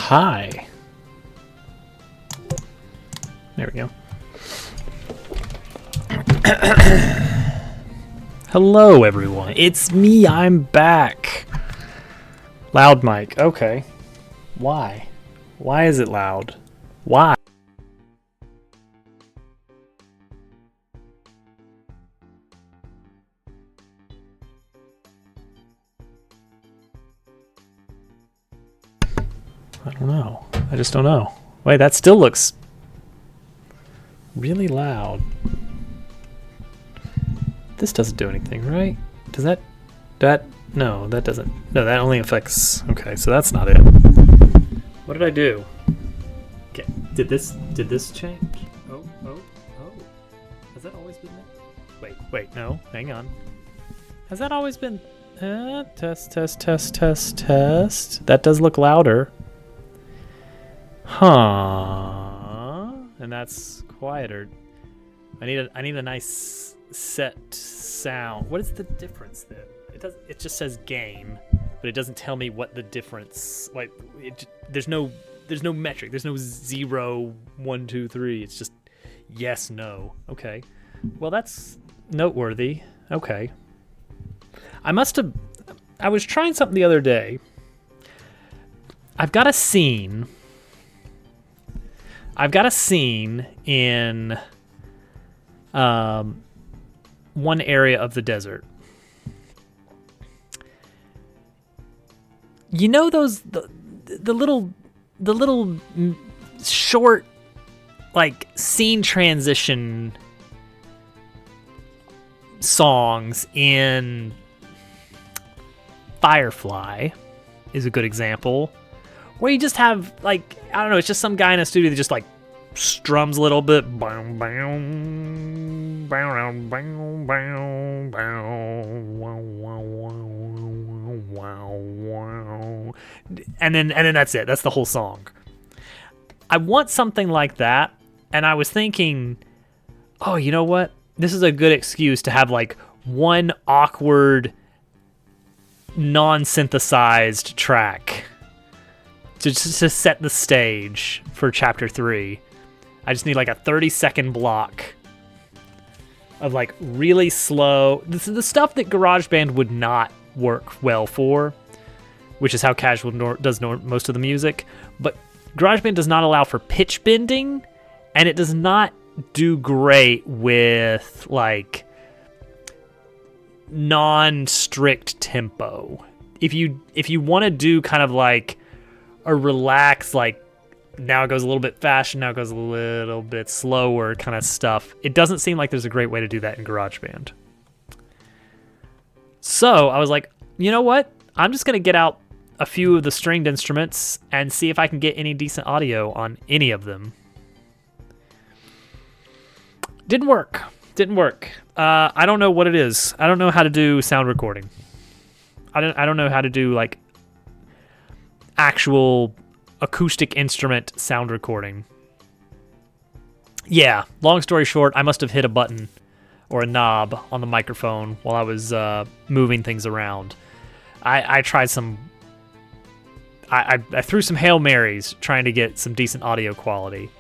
Hi. There we go. Hello, everyone. It's me. I'm back. Loud mic. Okay. Why? Why is it loud? Why? I don't know. I just don't know. Wait, that still looks really loud. This doesn't do anything, right? Does that no, that doesn't. No, that only affects. Okay, so that's not it. What did I do? Okay, did this change? Oh. Has that always been there? Wait, no, hang on. Has that always been test. That does look louder. Huh. And that's quieter. I need a nice set sound. What is the difference then? It just says gain, but it doesn't tell me what the difference. Like there's no metric. There's no 0, 1, 2, 3. It's just yes, no. Okay. Well, that's noteworthy. Okay. I was trying something the other day. I've got a scene in one area of the desert. You know those the little short like scene transition songs in Firefly is a good example. Where you just have, like, I don't know, it's just some guy in a studio that just, like, strums a little bit. And then that's it. That's the whole song. I want something like that, and I was thinking, oh, you know what? This is a good excuse to have, like, one awkward, non-synthesized track. To set the stage for chapter 3. I just need like a 30-second block of like really slow, the stuff that GarageBand would not work well for, which is how Casual does most of the music. But GarageBand does not allow for pitch bending, and it does not do great with like non-strict tempo. If you want to do kind of like a relaxed, like now it goes a little bit faster, now it goes a little bit slower kind of stuff, it doesn't seem like there's a great way to do that in GarageBand. So I was like, you know what? I'm just going to get out a few of the stringed instruments and see if I can get any decent audio on any of them. Didn't work. I don't know what it is. I don't know how to do sound recording. I don't know how to do like actual acoustic instrument sound recording. Yeah, long story short, I must have hit a button or a knob on the microphone while I was moving things around. I tried some... I threw some Hail Marys trying to get some decent audio quality.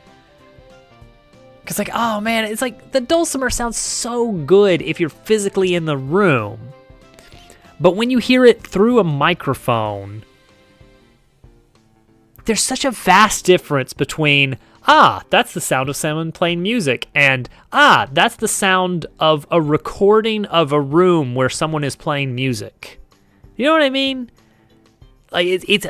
Because like, oh man, it's like the dulcimer sounds so good if you're physically in the room. But when you hear it through a microphone, there's such a vast difference between, that's the sound of someone playing music, and, that's the sound of a recording of a room where someone is playing music. You know what I mean? Like, it's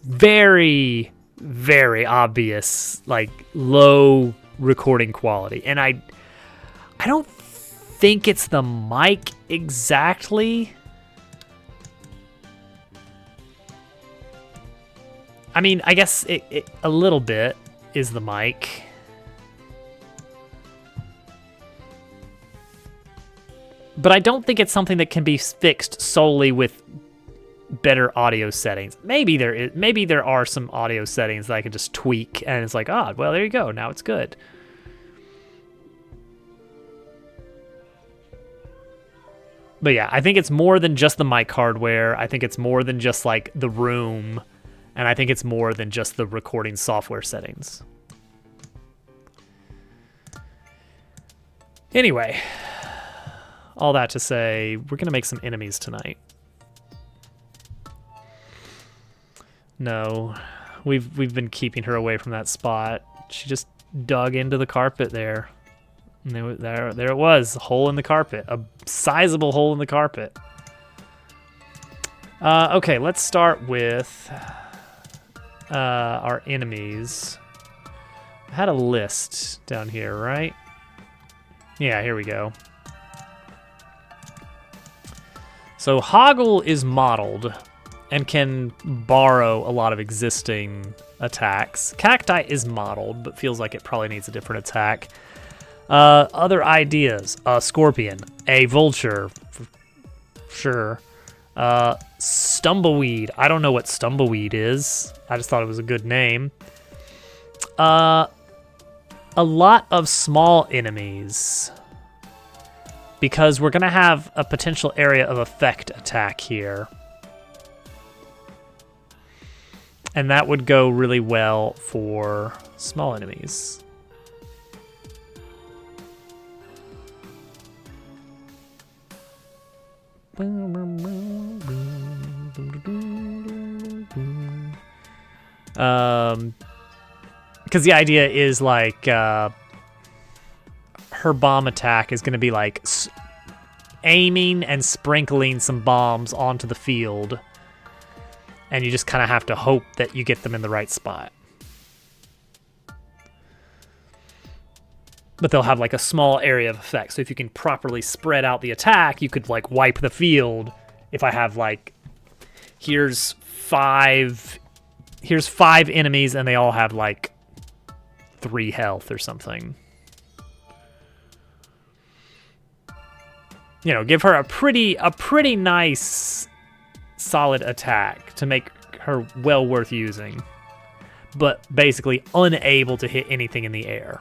very, very obvious, like, low recording quality. And I don't think it's the mic exactly. I mean, I guess it a little bit is the mic. But I don't think it's something that can be fixed solely with better audio settings. Maybe there are some audio settings that I can just tweak and it's like, well, there you go. Now it's good. But yeah, I think it's more than just the mic hardware. I think it's more than just like the room. And I think it's more than just the recording software settings. Anyway, all that to say, we're gonna make some enemies tonight. No, we've been keeping her away from that spot. She just dug into the carpet there. And there it was, a hole in the carpet, a sizable hole in the carpet. Okay, let's start with our enemies. I had a list down here, right? Yeah, here we go. So Hoggle is modeled and can borrow a lot of existing attacks. Cacti is modeled, but feels like it probably needs a different attack. Other ideas, a scorpion, a vulture, sure. Stumbleweed, I don't know what Stumbleweed is. I just thought it was a good name. A lot of small enemies, because we're gonna have a potential area of effect attack here. And that would go really well for small enemies. Because the idea is like her bomb attack is going to be like aiming and sprinkling some bombs onto the field, and you just kind of have to hope that you get them in the right spot. But they'll have like a small area of effect. So if you can properly spread out the attack, you could like wipe the field. If I have like, here's five enemies and they all have like 3 health or something. You know, give her a pretty nice solid attack to make her well worth using, but basically unable to hit anything in the air.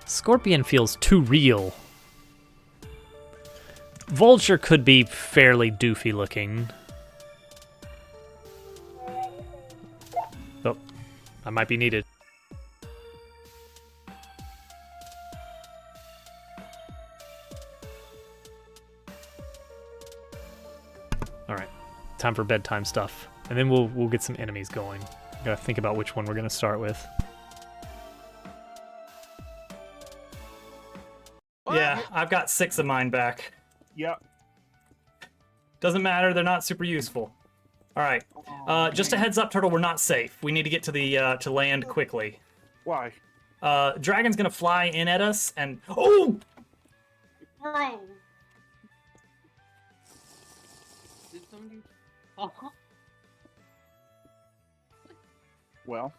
Scorpion feels too real. Vulture could be fairly doofy looking. Oh, I might be needed. All right, time for bedtime stuff, and then we'll get some enemies going. Gotta think about which one we're gonna start with. Yeah, I've got 6 of mine back. Yep. Doesn't matter, they're not super useful. All right, just a heads up, Turtle, we're not safe. We need to get to the to land quickly. Why? Dragon's gonna fly in at us, and oh! Bro. Did somebody? Well.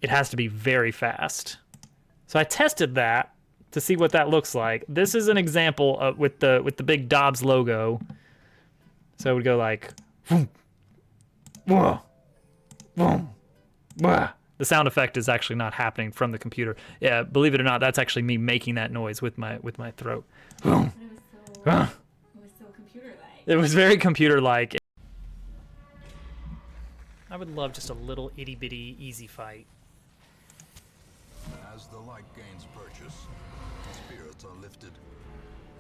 It has to be very fast. So I tested that to see what that looks like. This is an example of, with the big Dobbs logo. So it would go like, boom, boom, boom, boom. The sound effect is actually not happening from the computer. Yeah, believe it or not, that's actually me making that noise with my throat. Boom. It was so computer-like. It was very computer-like. I would love just a little itty-bitty easy fight. As the light gains purchase, spirits are lifted,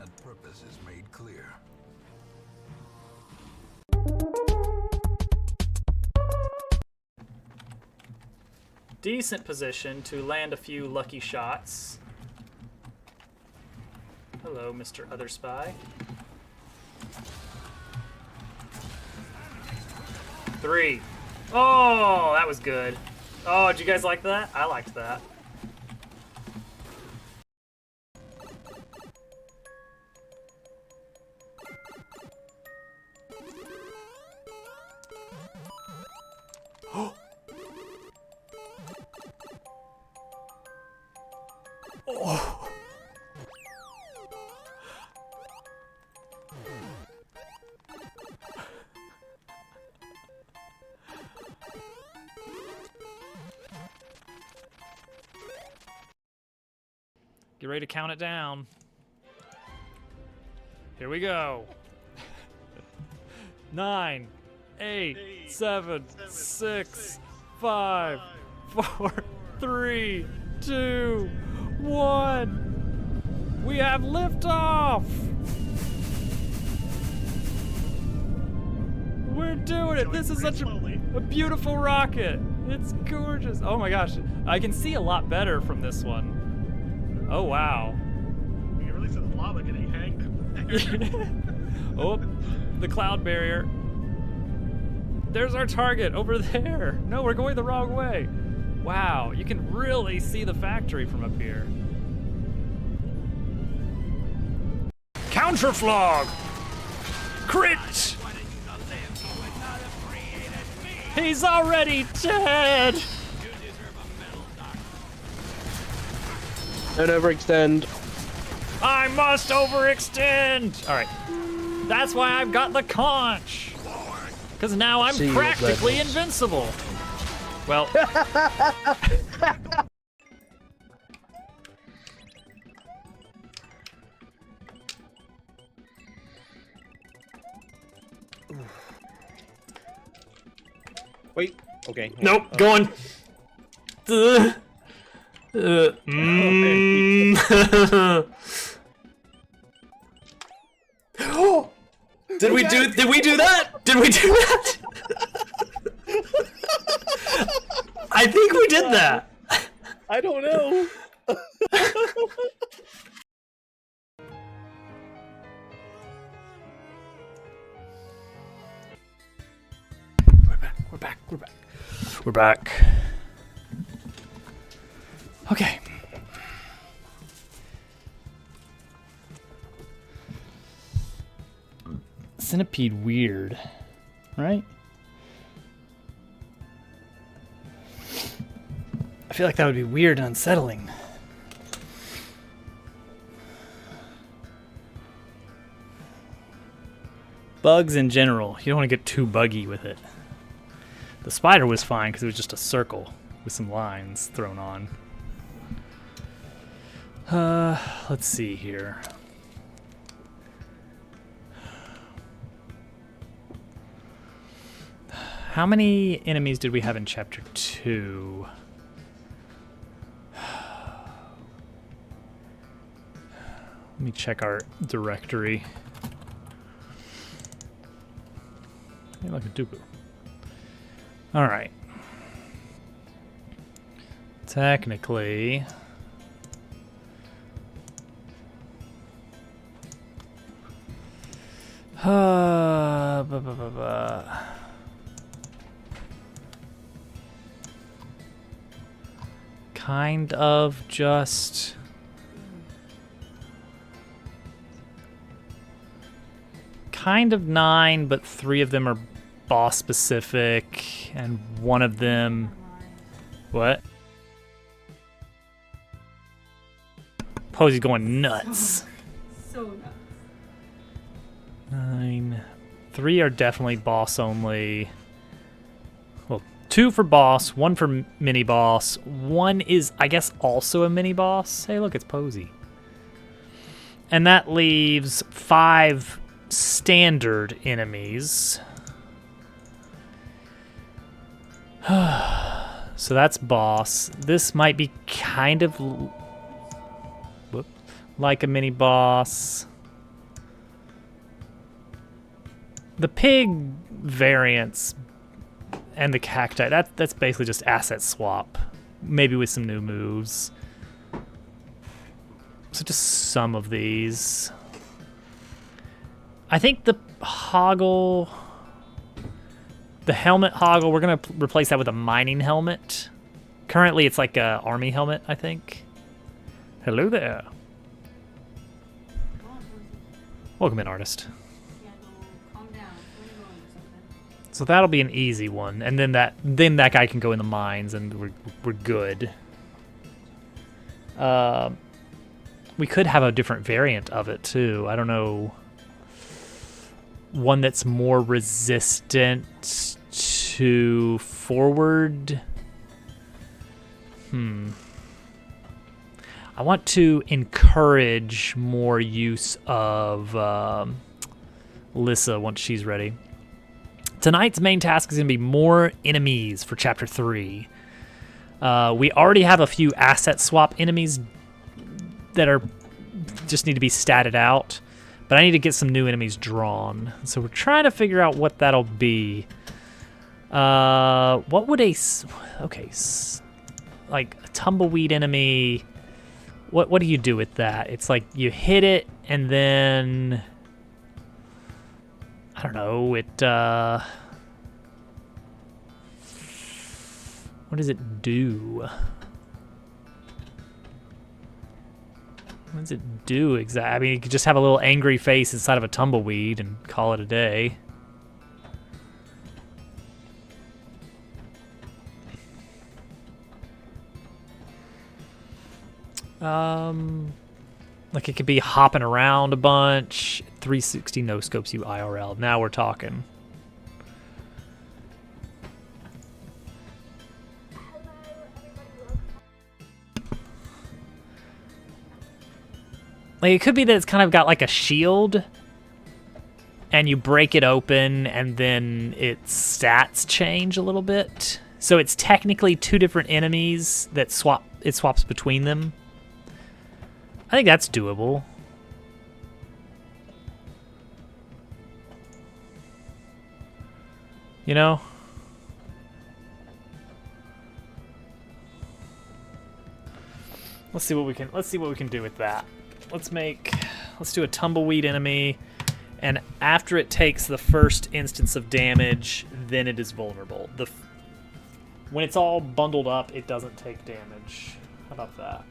and purpose is made clear. Decent position to land a few lucky shots. Hello, Mr. Other Spy. 3. Oh, that was good. Oh, did you guys like that? I liked that. Oh. Get ready to count it down. Here we go. 9, 8, 7, 6, 5, 4, 3, 2, 1. We have liftoff. We're doing it. This is such a beautiful rocket. It's gorgeous. Oh my gosh. I can see a lot better from this one. Oh wow. You can really see the lava getting hanged. Oh, the cloud barrier. There's our target over there. No, we're going the wrong way. Wow, you can really see the factory from up here. Counterflog! Crit! He's already dead! Don't overextend. I must overextend! Alright. That's why I've got the conch! Because now I'm See you, practically Rebels. invincible. Well. Wait. Okay. Nope, going. Did we do that? Did we do that? I think we did that. I don't know. We're back. Okay. Centipede weird, right? I feel like that would be weird and unsettling. Bugs in general, you don't want to get too buggy with it. The spider was fine because it was just a circle with some lines thrown on. Let's see here. How many enemies did we have in Chapter 2? Let me check our directory. Hey, like a Dooku. Alright. Technically... Kind of just... Kind of 9, but 3 of them are boss specific, and one of them... What? Posy's going nuts. So nuts. 9. 3 are definitely boss only. Well, 2 for boss, 1 for mini boss. 1 is, I guess, also a mini boss. Hey, look, it's Posy. And that leaves 5 standard enemies. So that's boss. This might be kind of like a mini boss. The pig variants and the cacti, that's basically just asset swap. Maybe with some new moves. So just some of these. I think the hoggle, the helmet hoggle, we're gonna replace that with a mining helmet. Currently it's like a army helmet, I think. Hello there. Come on, Posy. Welcome in, artist. Yeah, no, calm down. Where are you going or something? So that'll be an easy one, and then that guy can go in the mines, and we're good. We could have a different variant of it too. I don't know. One that's more resistant to forward. I want to encourage more use of Lissa once she's ready. Tonight's main task is going to be more enemies for Chapter 3. We already have a few asset swap enemies that are just need to be statted out, but I need to get some new enemies drawn. So we're trying to figure out what that'll be. What would like a tumbleweed enemy? What do you do with that? It's like you hit it and then I don't know. What does it do? What does it do exactly? I mean, you could just have a little angry face inside of a tumbleweed and call it a day. Like it could be hopping around a bunch. 360 no scopes you IRL. Now we're talking. Like it could be that it's kind of got like a shield and you break it open and then its stats change a little bit. So it's technically two different enemies that it swaps between them. I think that's doable. You know? Let's see what we can do with that. Let's do a tumbleweed enemy, and after it takes the first instance of damage, then it is vulnerable. When it's all bundled up, it doesn't take damage. How about that?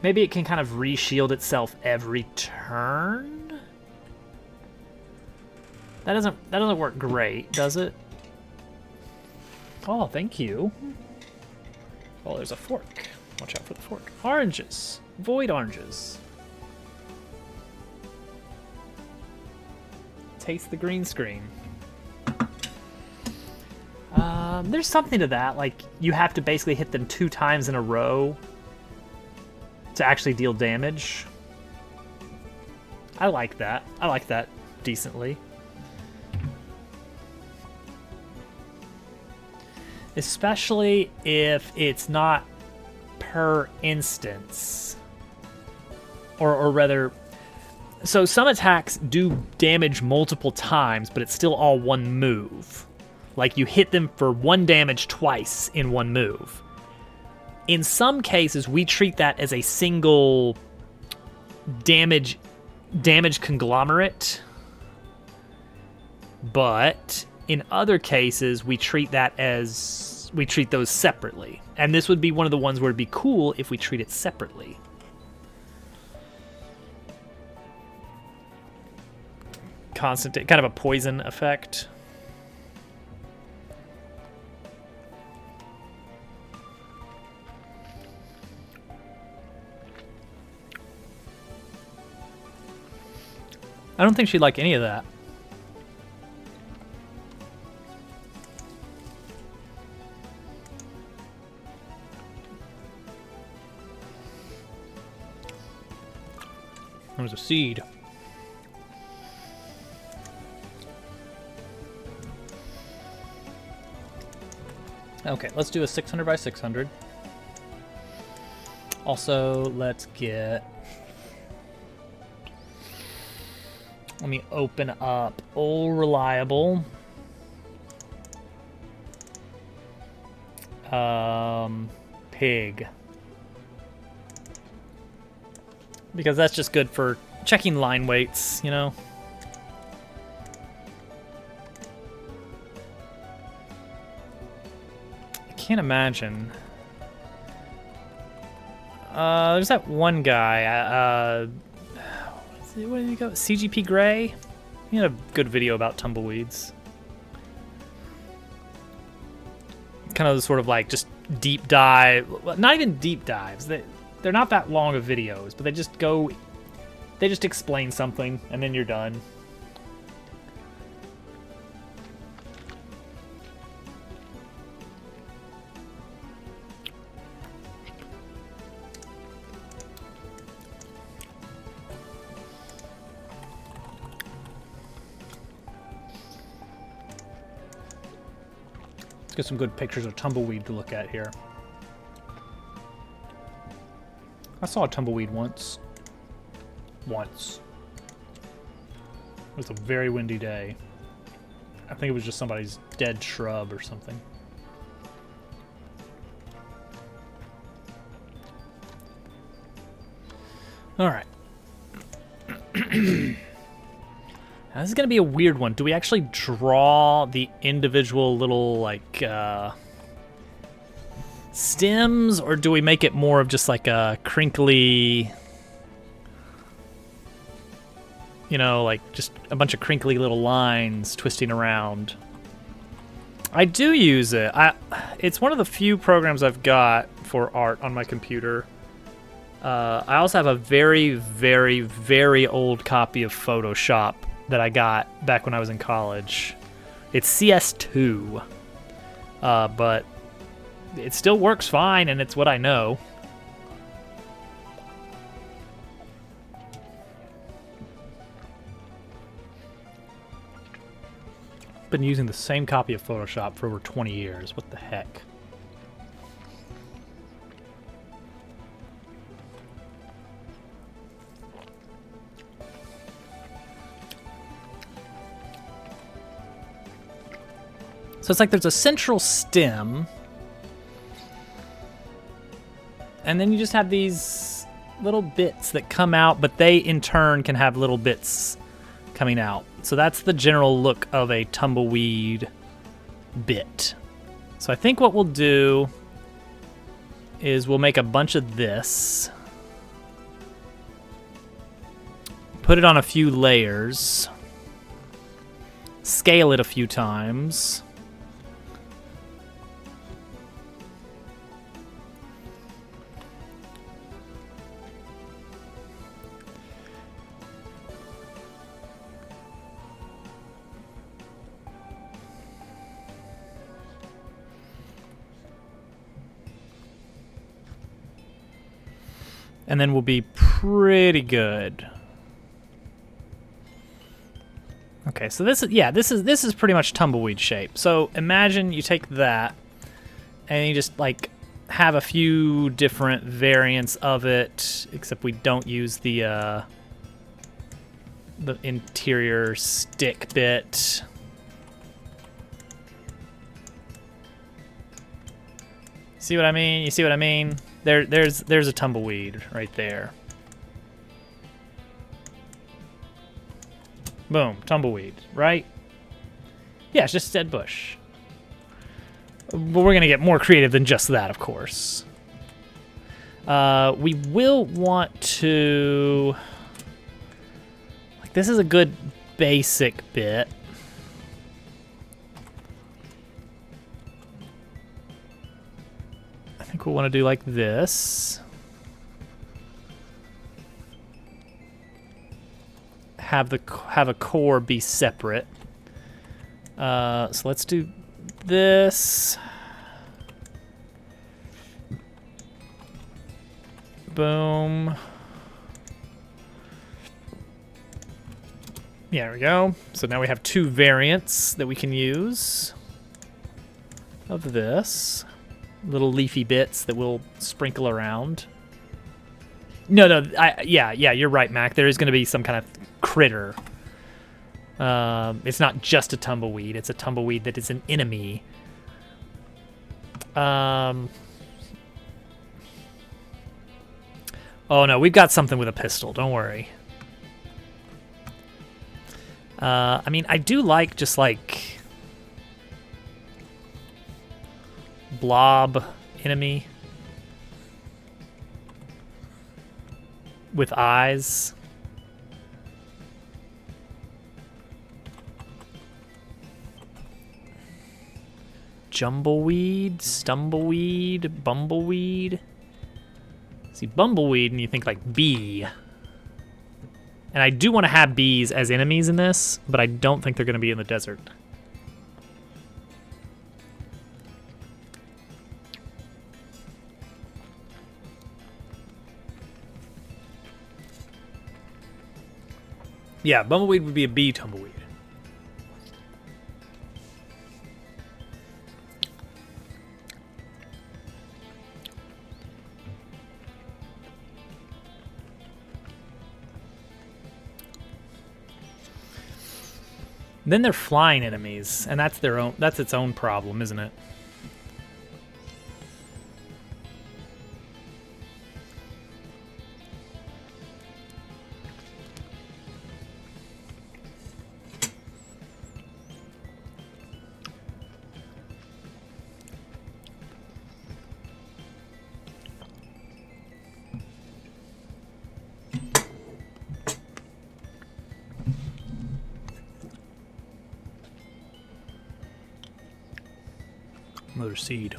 Maybe it can kind of re-shield itself every turn? That doesn't work great, does it? Oh, thank you. Oh, there's a fork. Watch out for the fork. Oranges. Void oranges. Taste the green screen. There's something to that. Like, you have to basically hit them 2 times in a row to actually deal damage. I like that. I like that decently. Especially if it's not per instance. Or rather, so some attacks do damage multiple times, but it's still all one move. Like you hit them for 1 damage twice in 1 move. In some cases, we treat that as a single damage conglomerate. But in other cases, we treat those separately. And this would be one of the ones where it'd be cool if we treat it separately. Kind of a poison effect. I don't think she'd like any of that. There's a seed. Okay, let's do a 600 by 600. Also, let's get... Let me open up Old Reliable. Pig. Because that's just good for checking line weights, you know? I can't imagine. There's that one guy, where did he go? CGP Grey? He had a good video about tumbleweeds. Kind of sort of like just deep dive, not even deep dives. They're not that long of videos, but they just go They just explain something, and then you're done. Let's get some good pictures of tumbleweed to look at here. I saw a tumbleweed once. It was a very windy day. I think it was just somebody's dead shrub or something. All right. Now, this is going to be a weird one. Do we actually draw the individual little, like, stems, or do we make it more of just like a crinkly, you know, like just a bunch of crinkly little lines twisting around? I do use it. It's one of the few programs I've got for art on my computer. I also have a very, very, very old copy of Photoshop that I got back when I was in college. It's CS2, but it still works fine, and it's what I know. Been using the same copy of Photoshop for over 20 years. What the heck? So it's like there's a central stem, and then you just have these little bits that come out, but they in turn can have little bits coming out. So that's the general look of a tumbleweed bit. So I think what we'll do is we'll make a bunch of this, put it on a few layers, scale it a few times. And then we'll be pretty good. Okay, so this is pretty much tumbleweed shape. So imagine you take that and you just like have a few different variants of it, except we don't use the interior stick bit. See what I mean? You see what I mean? There's a tumbleweed right there. Boom, tumbleweed, right? Yeah, it's just dead bush. But we're gonna get more creative than just that, of course. We will want to, like, this is a good basic bit. I think we'll want to do like this. Have a core be separate. So let's do this. Boom. Yeah, there we go. So now we have two variants that we can use of this. Little leafy bits that we'll sprinkle around. No, yeah, you're right, Mac. There is going to be some kind of critter. It's not just a tumbleweed. It's a tumbleweed that is an enemy. Oh no, we've got something with a pistol. Don't worry. I mean, I do like just like blob enemy with eyes. Jumbleweed, stumbleweed, bumbleweed. See bumbleweed and you think like bee. And I do want to have bees as enemies in this, but I don't think they're going to be in the desert. Yeah, bumbleweed would be a bee tumbleweed. Then they're flying enemies, and that's their own. That's its own problem, isn't it? Another seed.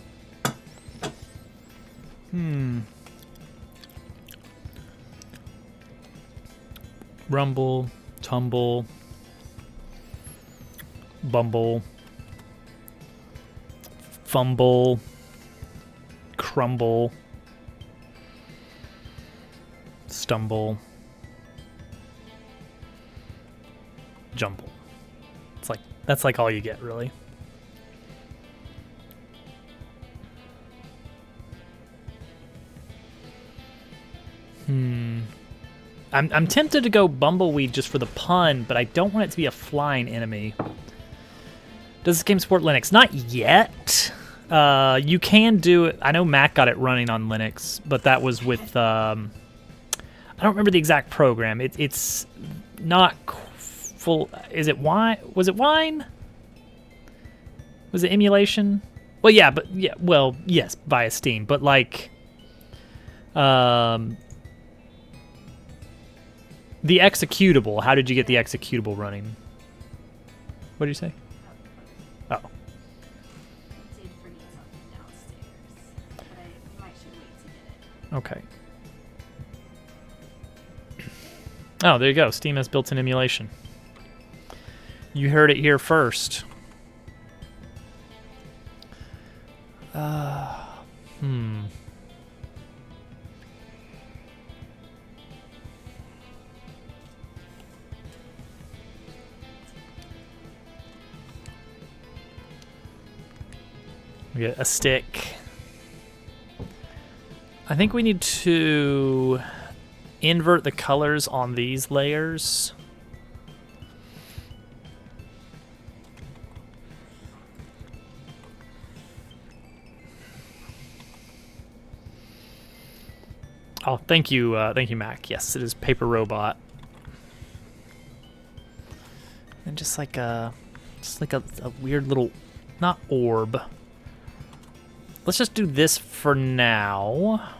Rumble, tumble, bumble, fumble, crumble, stumble, jumble. It's like that's like all you get, really. I'm tempted to go Bumbleweed just for the pun, but I don't want it to be a flying enemy. Does this game support Linux? Not yet. You can do it. I know Mac got it running on Linux, but that was with I don't remember the exact program. It's not full. Is it Wine? Was it Wine? Was it emulation? Well, yeah, but yeah, well, yes, via Steam, but like the executable, how did you get the executable running? What did you say? Oh. I did forget something downstairs, but I might should wait to get it. Okay. Oh, there you go. Steam has built-in emulation. You heard it here first. We get a stick. I think we need to invert the colors on these layers. Oh, thank you, Mac. Yes, it is Paper Robot. And just like a weird little, not orb. Let's just do this for now.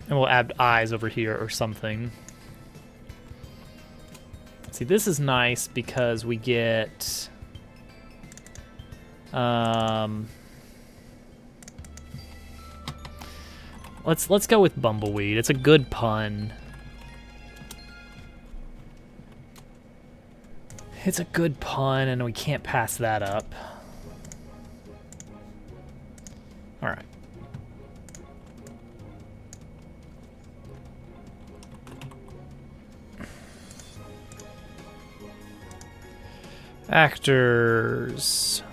And we'll add eyes over here or something. See, this is nice because we get let's go with Bumbleweed. It's a good pun. It's a good pun, and we can't pass that up. All right. Actors.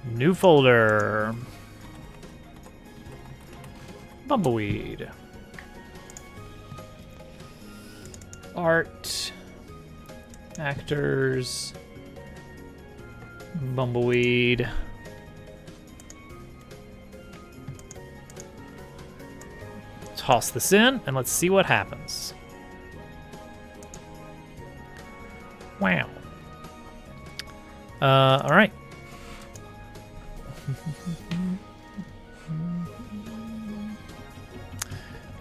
New folder. Bumbleweed. Art. Actors. Bumbleweed. Toss this in, and let's see what happens. Wow. All right.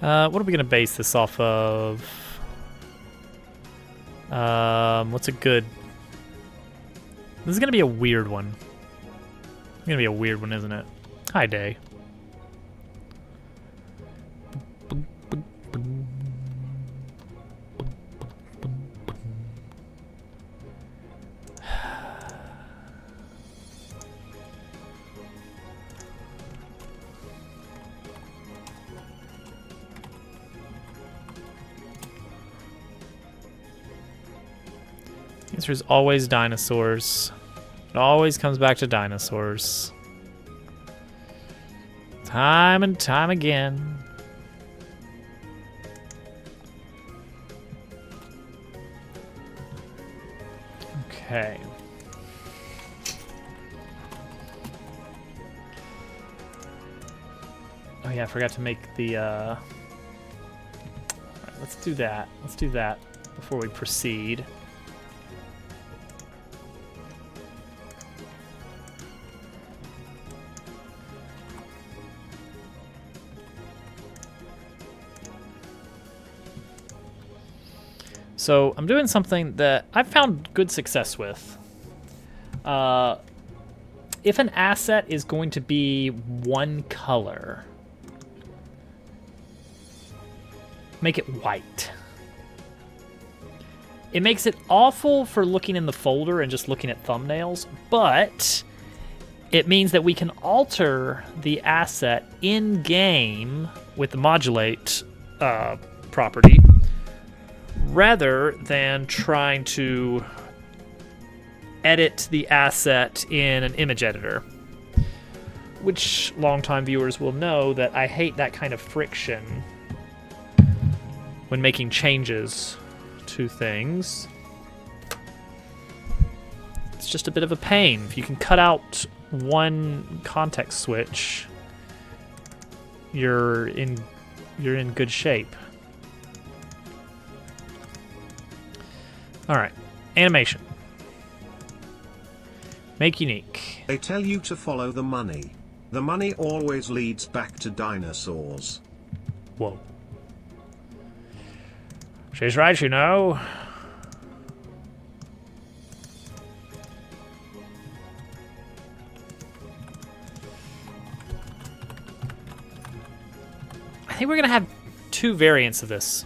What are we gonna base this off of? What's a good? This is gonna be a weird one. It's gonna be a weird one, isn't it? Hi, Day. The answer is always dinosaurs. It always comes back to dinosaurs. Time and time again. Okay. Oh yeah, I forgot to make the Alright, let's do that. Let's do that before we proceed. So I'm doing something that I've found good success with. If an asset is going to be one color, make it white. It makes it awful for looking in the folder and just looking at thumbnails, but it means that we can alter the asset in-game with the modulate property, rather than trying to edit the asset in an image editor. Which longtime viewers will know that I hate that kind of friction when making changes to things. It's just a bit of a pain. If you can cut out one context switch, you're in good shape. All right, animation. Make unique. They tell you to follow the money. The money always leads back to dinosaurs. Whoa. She's right, you know. I think we're gonna have two variants of this.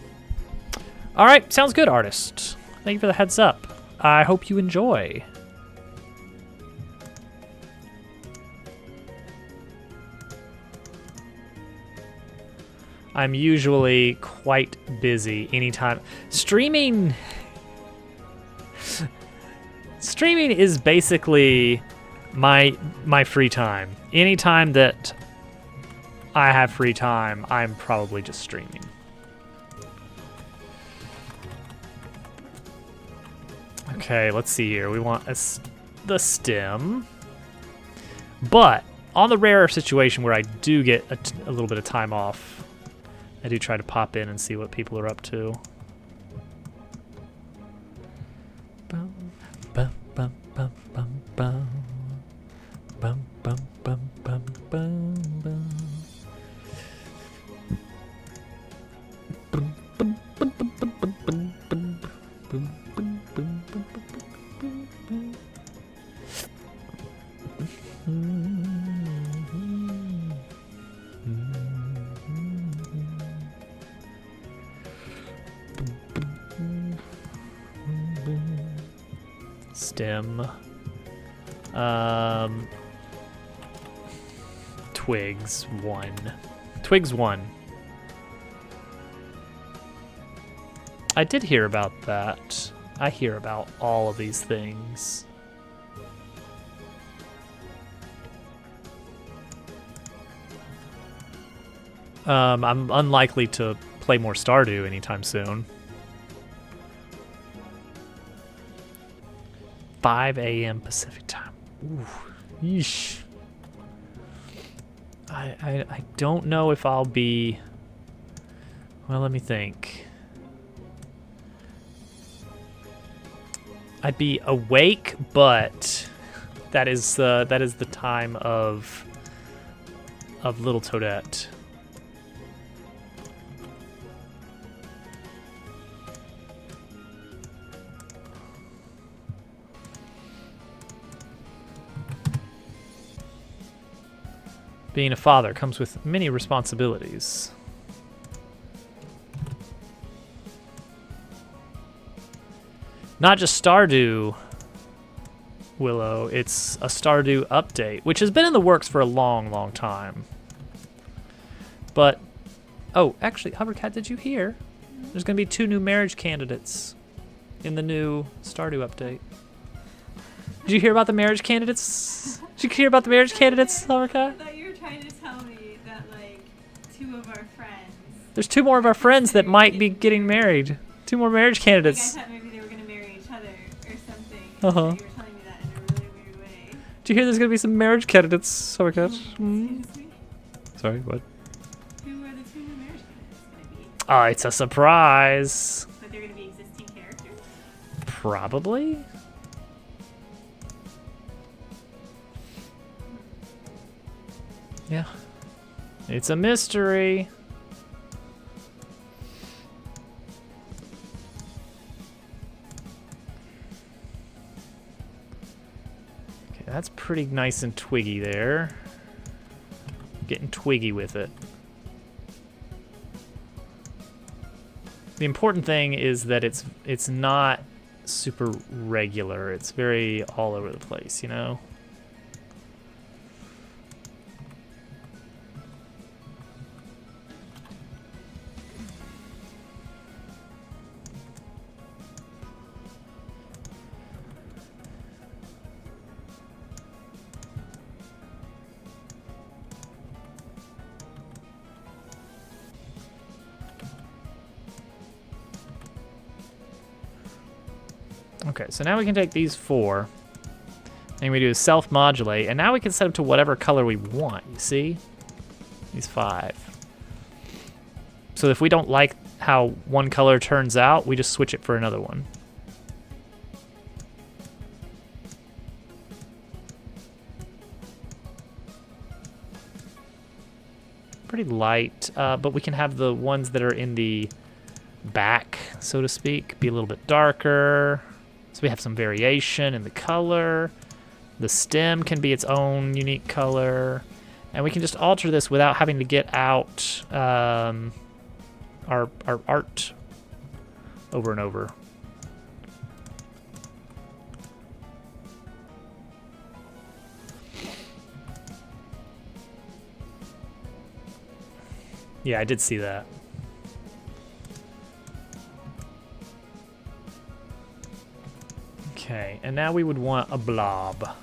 All right, sounds good, artist. Thank you for the heads up. I hope you enjoy. I'm usually quite busy anytime. Streaming is basically my free time. Anytime that I have free time, I'm probably just streaming. Okay, let's see here. We want the stem. But on the rare situation where I do get a little bit of time off, I do try to pop in and see what people are up to. Bum, bum, bum, bum, bum, bum. Bum, bum, bum, bum, bum, bum. Bum, bum, bum, bum, bum, bum, bum, bum, bum, bum, bum, bum, bum, bum. Stem. Twigs 1. Twigs 1. I did hear about that. I hear about all of these things. I'm unlikely to play more Stardew anytime soon. 5 a.m. Pacific time. Ooh, yeesh. I don't know if I'll be... Well, let me think. I'd be awake, but that is the time of little Toadette. Being a father comes with many responsibilities. Not just Stardew, Willow, it's a Stardew update, which has been in the works for a long, long time. But, oh, actually, Hovercat, did you hear? There's going to be 2 new marriage candidates. in the new Stardew update. Did you hear about the marriage candidates? Did you hear about the marriage candidates, I Loverka? thought you were trying to tell me that, like, 2 of our friends. There's 2 more of our friends that might be getting married. 2 more marriage Like, I candidates. thought maybe they were going to marry each other or something. Uh-huh. You were telling me that in a really weird way. Did you hear there's gonna be some marriage candidates, Loverka? Excuse me? Sorry, what? Who are the 2 new marriage candidates going to be? Oh, it's a surprise. But they're going to be existing characters? Probably. Yeah. It's a mystery. Okay, that's pretty nice and twiggy there. Getting twiggy with it. The important thing is that it's not super regular. It's very all over the place, you know? Okay, so now we can take these 4, and we do self-modulate, and now we can set them to whatever color we want, you see? These 5. So if we don't like how one color turns out, we just switch it for another one. Pretty light, but we can have the ones that are in the back, so to speak, be a little bit darker. So we have some variation in the color. The stem can be its own unique color. And we can just alter this without having to get out our art over and over. Yeah, I did see that. Okay, and now we would want a blob.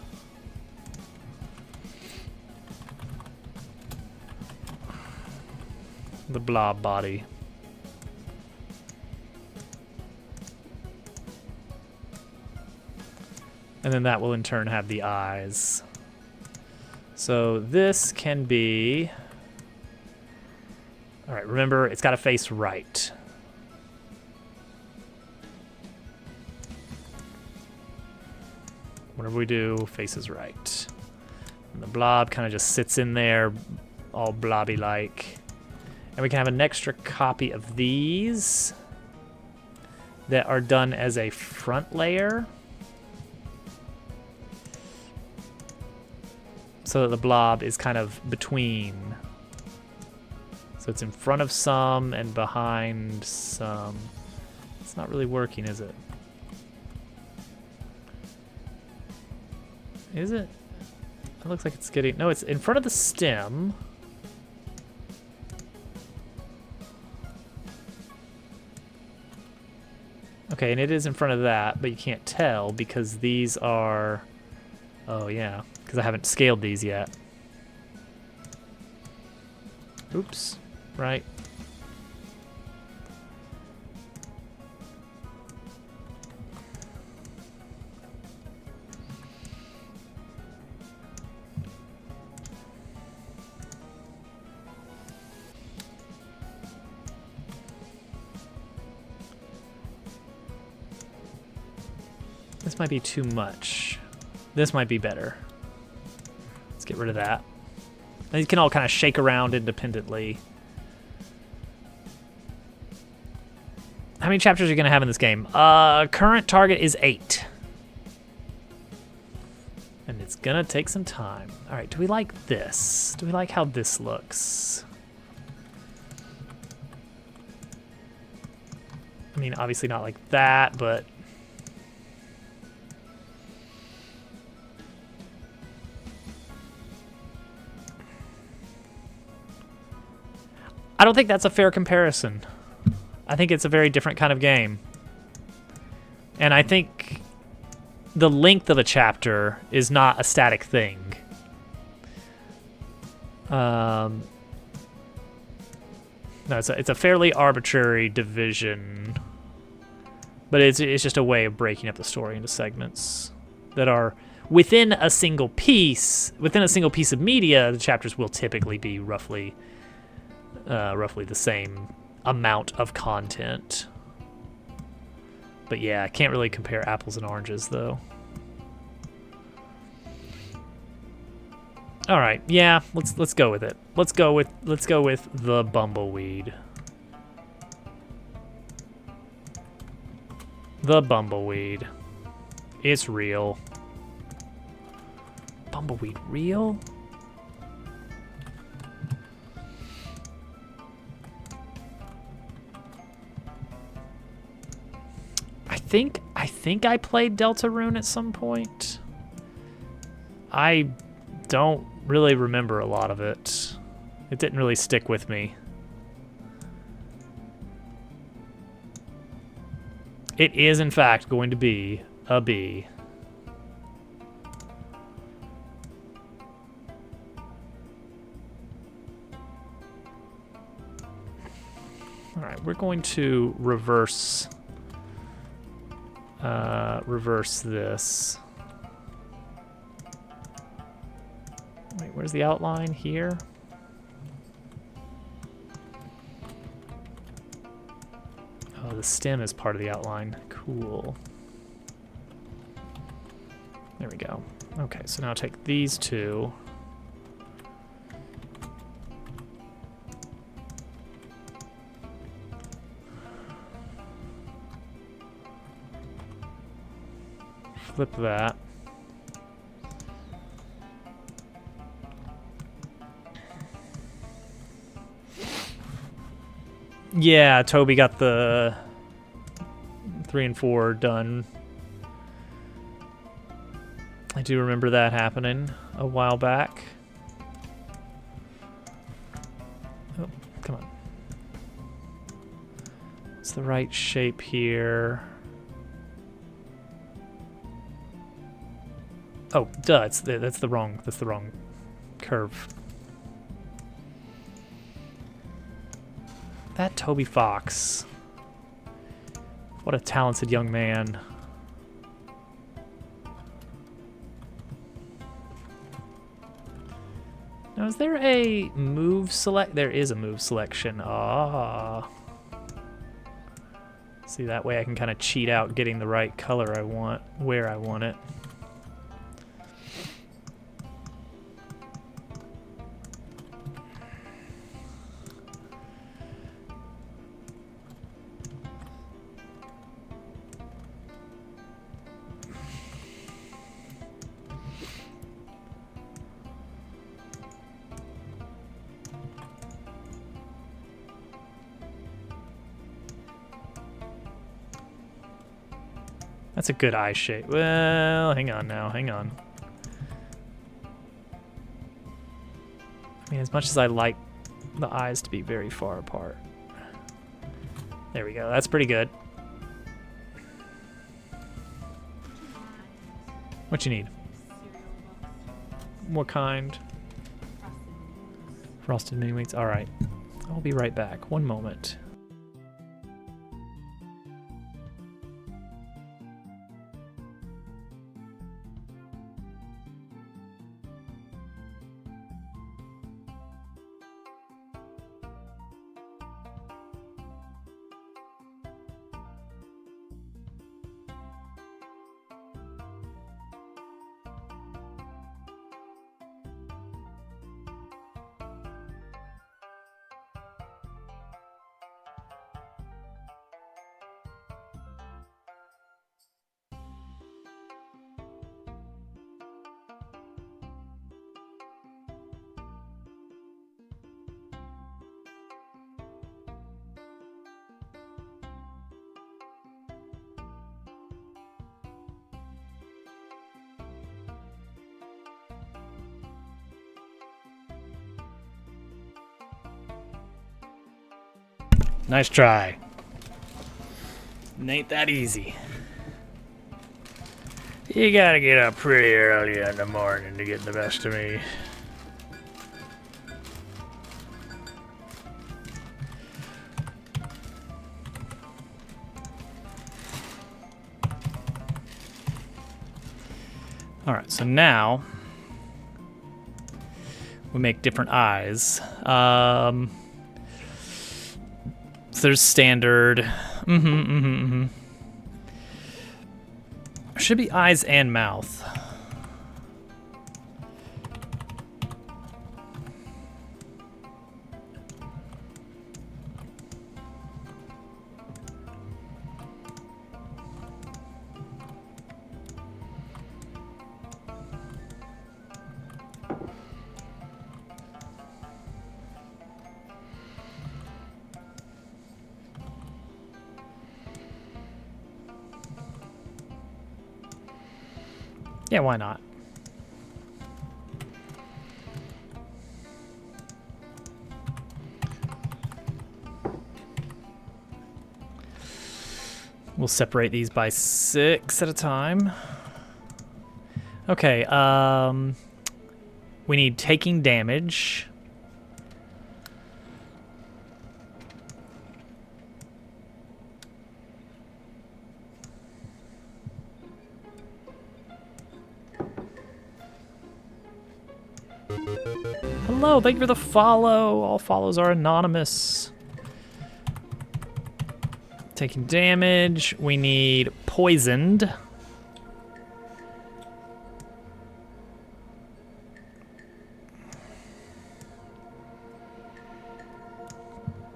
The blob body. And then that will in turn have the eyes. So this can be... All right, remember, it's got to face right. Whatever we do, faces right. And the blob kind of just sits in there, all blobby-like. And we can have an extra copy of these that are done as a front layer. So that the blob is kind of between. So it's in front of some and behind some. It's not really working, is it? Is it? It looks like it's getting... No, it's in front of the stem. Okay, and it is in front of that, but you can't tell because these are... Oh, yeah, because I haven't scaled these yet. Oops, right. This might be too much. This might be better. Let's get rid of that. And these can all kind of shake around independently. How many chapters are you going to have in this game? Current target is 8. And it's going to take some time. All right, do we like this? Do we like how this looks? I mean, obviously not like that, but... I don't think that's a fair comparison. I think it's a very different kind of game. And I think the length of a chapter is not a static thing. No, it's a fairly arbitrary division, but it's just a way of breaking up the story into segments that are within a single piece. Within a single piece of media, the chapters will typically be roughly the same amount of content. But yeah, I can't really compare apples and oranges though. All right, yeah, let's go with it. Let's go with the bumbleweed. The bumbleweed. It's real. Bumbleweed real? I think I played Deltarune at some point. I don't really remember a lot of it. It didn't really stick with me. It is, in fact, going to be a bee. All right, we're going to reverse this. Wait, where's the outline here? Oh, the stem is part of the outline. Cool. There we go. Okay, so now take these two. Flip that. Yeah, Toby got the 3 and 4 done. I do remember that happening a while back. Oh, come on. It's the right shape here. Oh, duh! That's the wrong curve. That Toby Fox. What a talented young man. Now, is there a move select? There is a move selection. Ah. See, that way I can kind of cheat out getting the right color I want, where I want it. That's a good eye shape. Well, hang on now, hang on. I mean, as much as I like the eyes to be very far apart. There we go, that's pretty good. What you need? What kind? Frosted mini wheats. All right, I'll be right back. One moment. Nice try. Ain't that easy. You gotta get up pretty early in the morning to get the best of me. Alright, so now we make different eyes. So there's standard. Should be eyes and mouth. Yeah, why not? We'll separate these by 6 at a time. Okay, we need taking damage. Hello, thank you for the follow. All follows are anonymous. Taking damage. We need poisoned.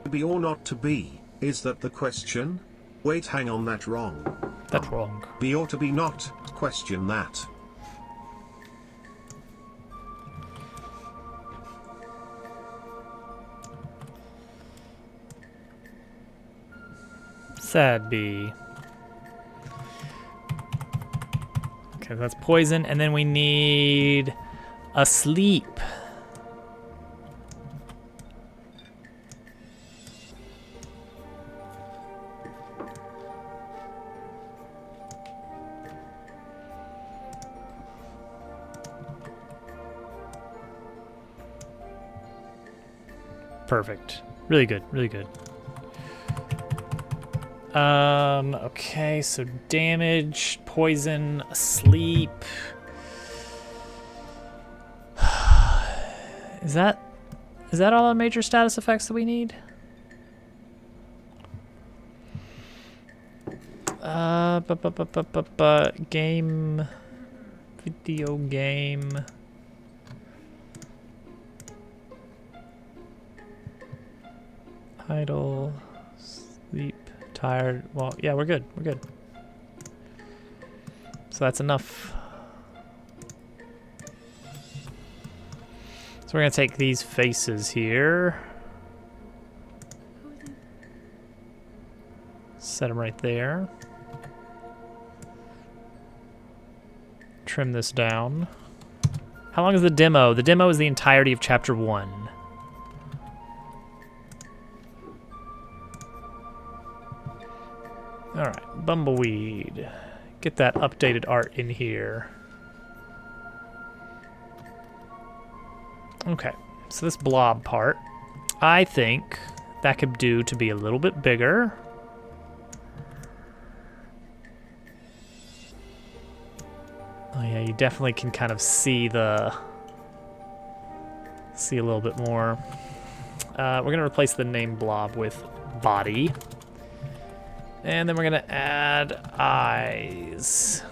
To be or not to be, is that the question? Wait, hang on, that's wrong. That's wrong. Be or to be not, question that. Sad bee. Okay, that's poison, and then we need asleep. Perfect. Really good, really good. Okay, so damage, poison, asleep. Is that all the major status effects that we need? Game, video game. Idle, sleep, tired. Well, yeah, we're good. We're good. So that's enough. So we're gonna take these faces here. Set them right there. Trim this down. How long is the demo? The demo is the entirety of chapter 1. Alright, Bumbleweed. Get that updated art in here. Okay, so this blob part, I think that could do to be a little bit bigger. Oh yeah, you definitely can kind of see a little bit more. We're gonna replace the name blob with body. And then we're gonna add eyes.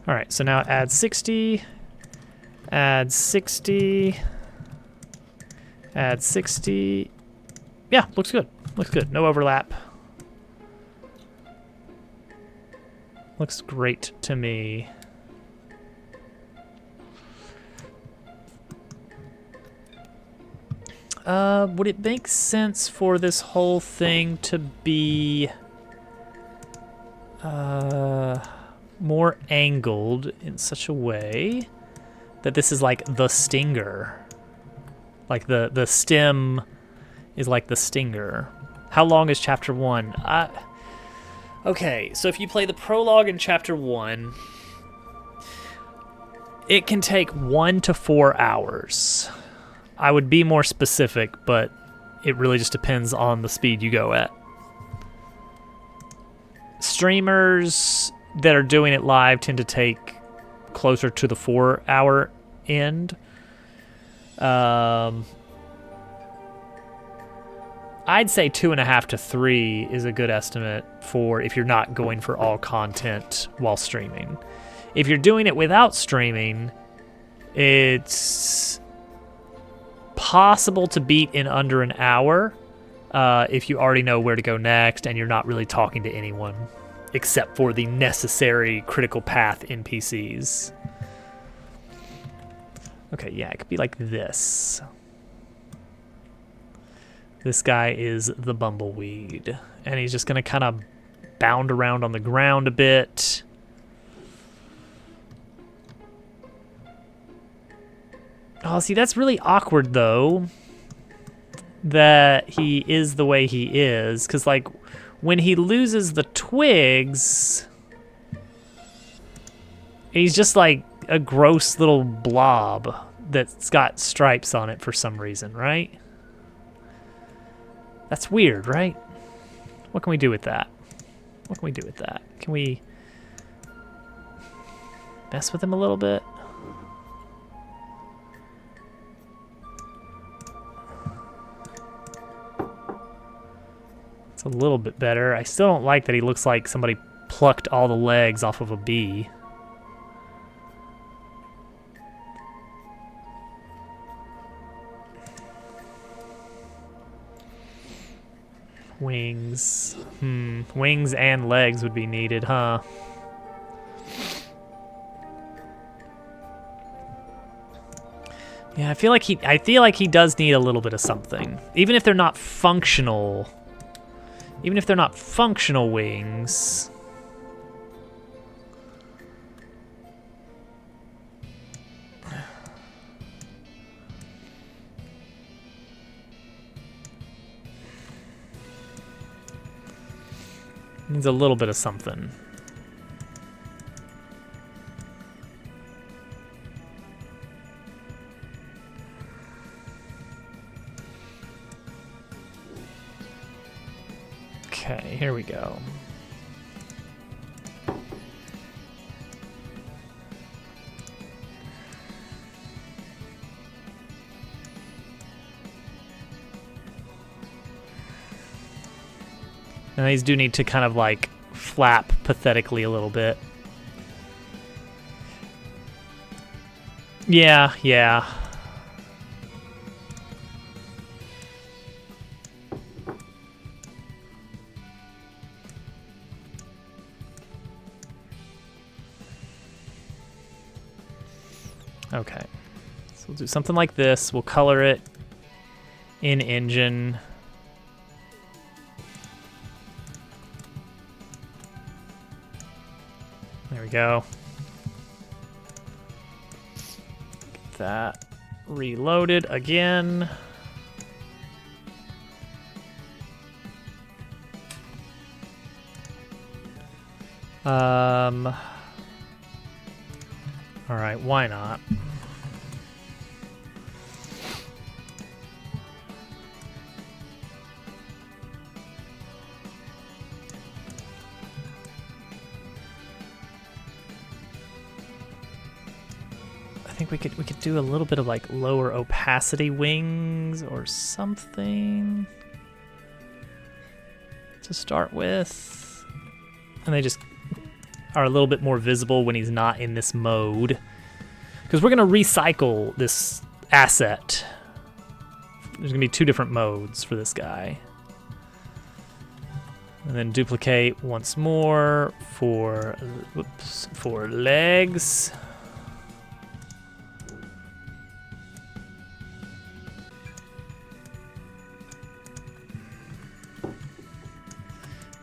All right, so now add 60, add 60, add 60. Yeah, looks good. Looks good. No overlap. Looks great to me. Would it make sense for this whole thing to be more angled in such a way that this is like the stinger. Like the stem is like the stinger. How long is chapter 1? Okay, so if you play the prologue in chapter 1, it can take 1 to 4 hours. I would be more specific, but it really just depends on the speed you go at. Streamers that are doing it live tend to take closer to the 4-hour end. I'd say 2.5 to 3 is a good estimate for if you're not going for all content while streaming. If you're doing it without streaming, it's possible to beat in under an hour if you already know where to go next and you're not really talking to anyone except for the necessary critical path NPCs. Okay, yeah, it could be like this. This guy is the bumbleweed, and he's just gonna kind of bound around on the ground a bit. Oh, see, that's really awkward, though, that he is the way he is, because, like, when he loses the twigs, he's just, like, a gross little blob that's got stripes on it for some reason, right? That's weird, right? What can we do with that? What can we do with that? Can we mess with him a little bit? It's a little bit better. I still don't like that he looks like somebody plucked all the legs off of a bee. Wings. Wings and legs would be needed, huh? Yeah, I feel like he does need a little bit of something. Even if they're not functional. Even if they're not functional wings. Needs a little bit of something. Okay, here we go. And these do need to kind of like flap pathetically a little bit. Yeah, yeah. Okay. So we'll do something like this. We'll color it in engine. There we go. Get that reloaded again. All right, why not? I think we could do a little bit of like lower opacity wings or something to start with. And they just are a little bit more visible when he's not in this mode. Because we're going to recycle this asset. There's going to be 2 different modes for this guy. And then duplicate once more for, for legs.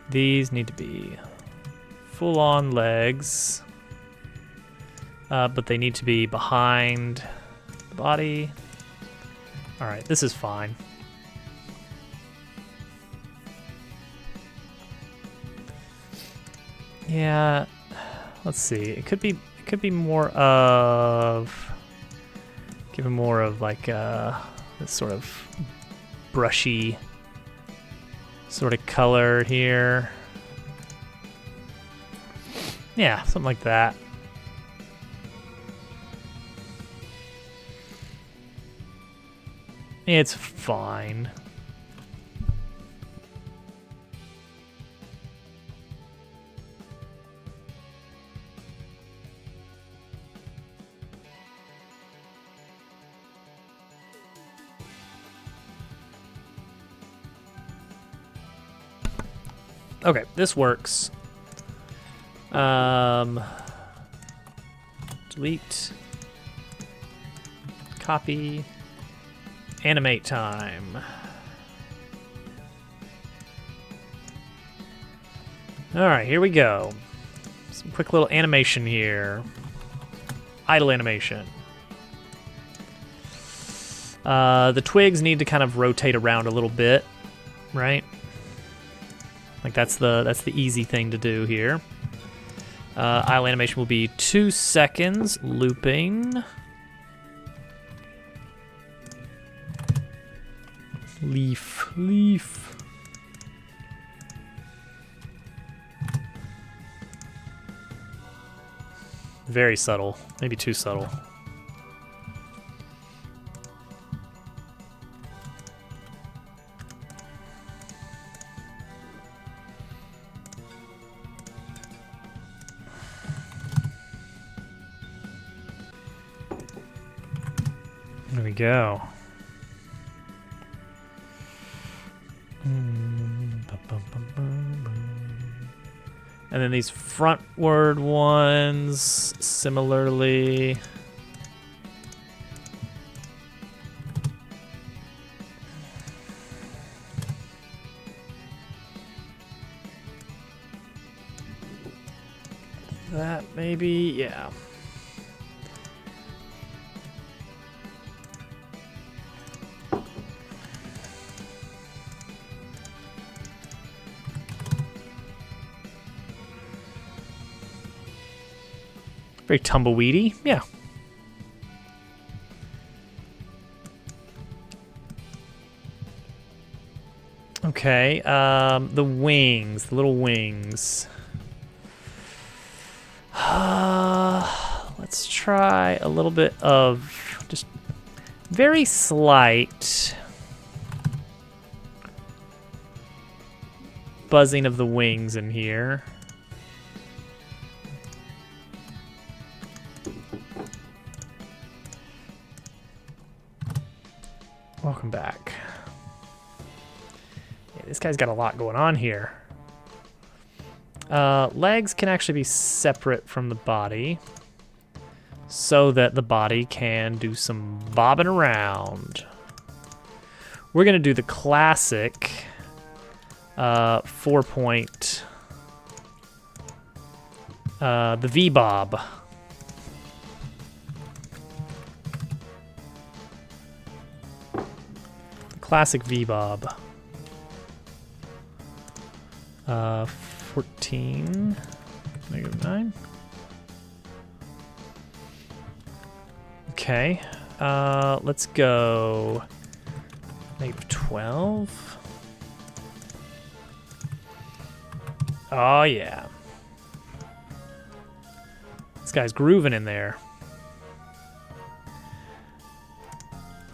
These need to be full-on legs. but they need to be behind the body. All right, this is fine. Yeah, let's see. It could be more of, give it more of like this sort of brushy sort of color here. Yeah, something like that. It's fine. Okay, this works. Delete. Copy. Animate time. Alright, here we go. Some quick little animation here. Idle animation. The twigs need to kind of rotate around a little bit, right? Like that's the easy thing to do here. Idle animation will be 2 seconds, looping. Leaf, leaf. Very subtle, maybe too subtle. There we go. And then these frontward ones, similarly. That maybe, yeah. Very tumbleweedy, yeah. Okay, the wings, the little wings. Let's try a little bit of just very slight buzzing of the wings in here. Welcome back. Yeah, this guy's got a lot going on here. Legs can actually be separate from the body so that the body can do some bobbing around. We're gonna do the classic 4-point, the V-bob. Classic V-bob. 14, -9. Okay, let's go -12. Oh yeah. This guy's grooving in there.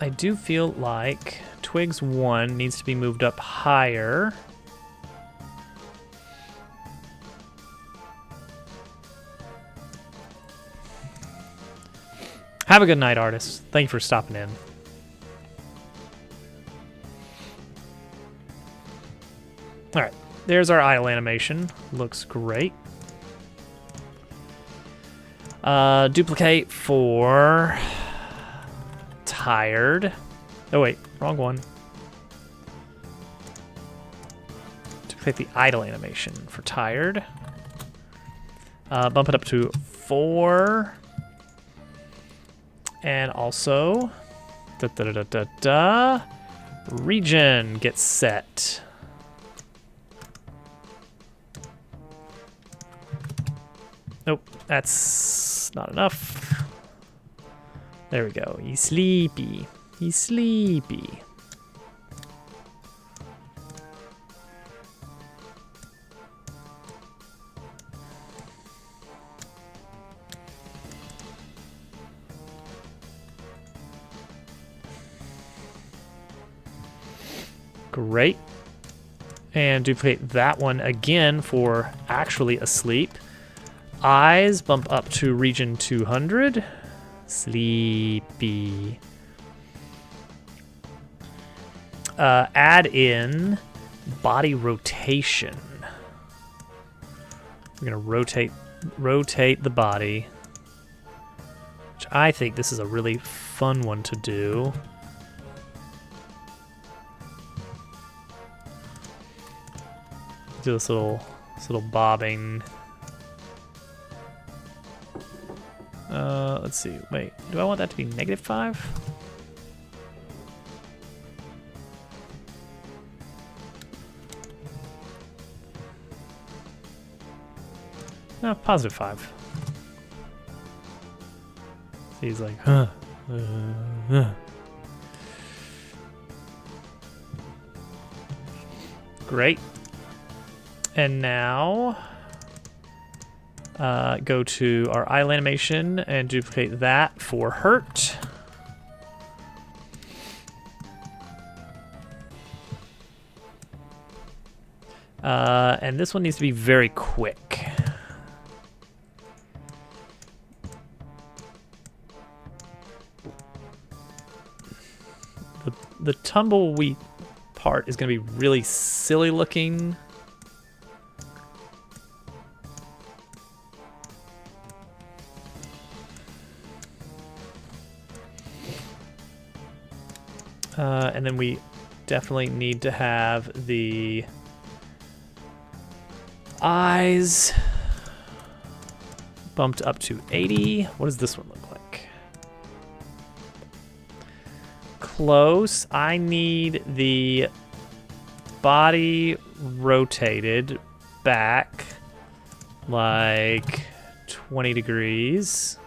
I do feel like Twigs 1 needs to be moved up higher. Have a good night, artist. Thank you for stopping in. Alright, there's our idle animation. Looks great. Duplicate for tired. Oh wait, wrong one. Duplicate the idle animation for tired. Bump it up to 4. And also, region gets set. Nope, that's not enough. There we go. He's sleepy. He's sleepy. Great. And duplicate that one again for actually asleep. Eyes bump up to region 200. Sleepy. Add in body rotation. We're gonna rotate the body, which I think this is a really fun one to do. Do this little bobbing. Let's see. Wait, do I want that to be -5? No, +5. So he's like, huh. Great. And now go to our eye animation and duplicate that for hurt. And this one needs to be very quick. The tumbleweed part is going to be really silly looking. And then we definitely need to have the eyes bumped up to 80. What does this one look like? Close. I need the body rotated back like 20 degrees.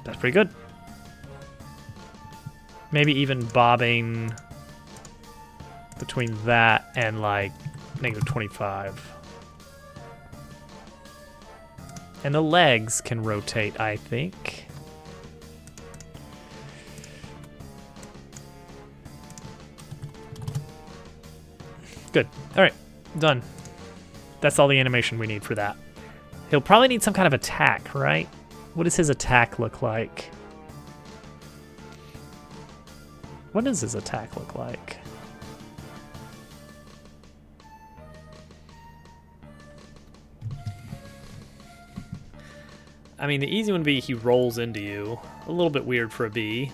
That's pretty good. Maybe even bobbing between that and like -25. And the legs can rotate, I think. Good. All right, done. That's all the animation we need for that. He'll probably need some kind of attack, right? What does his attack look like? What does his attack look like? I mean, the easy one would be he rolls into you. A little bit weird for a bee.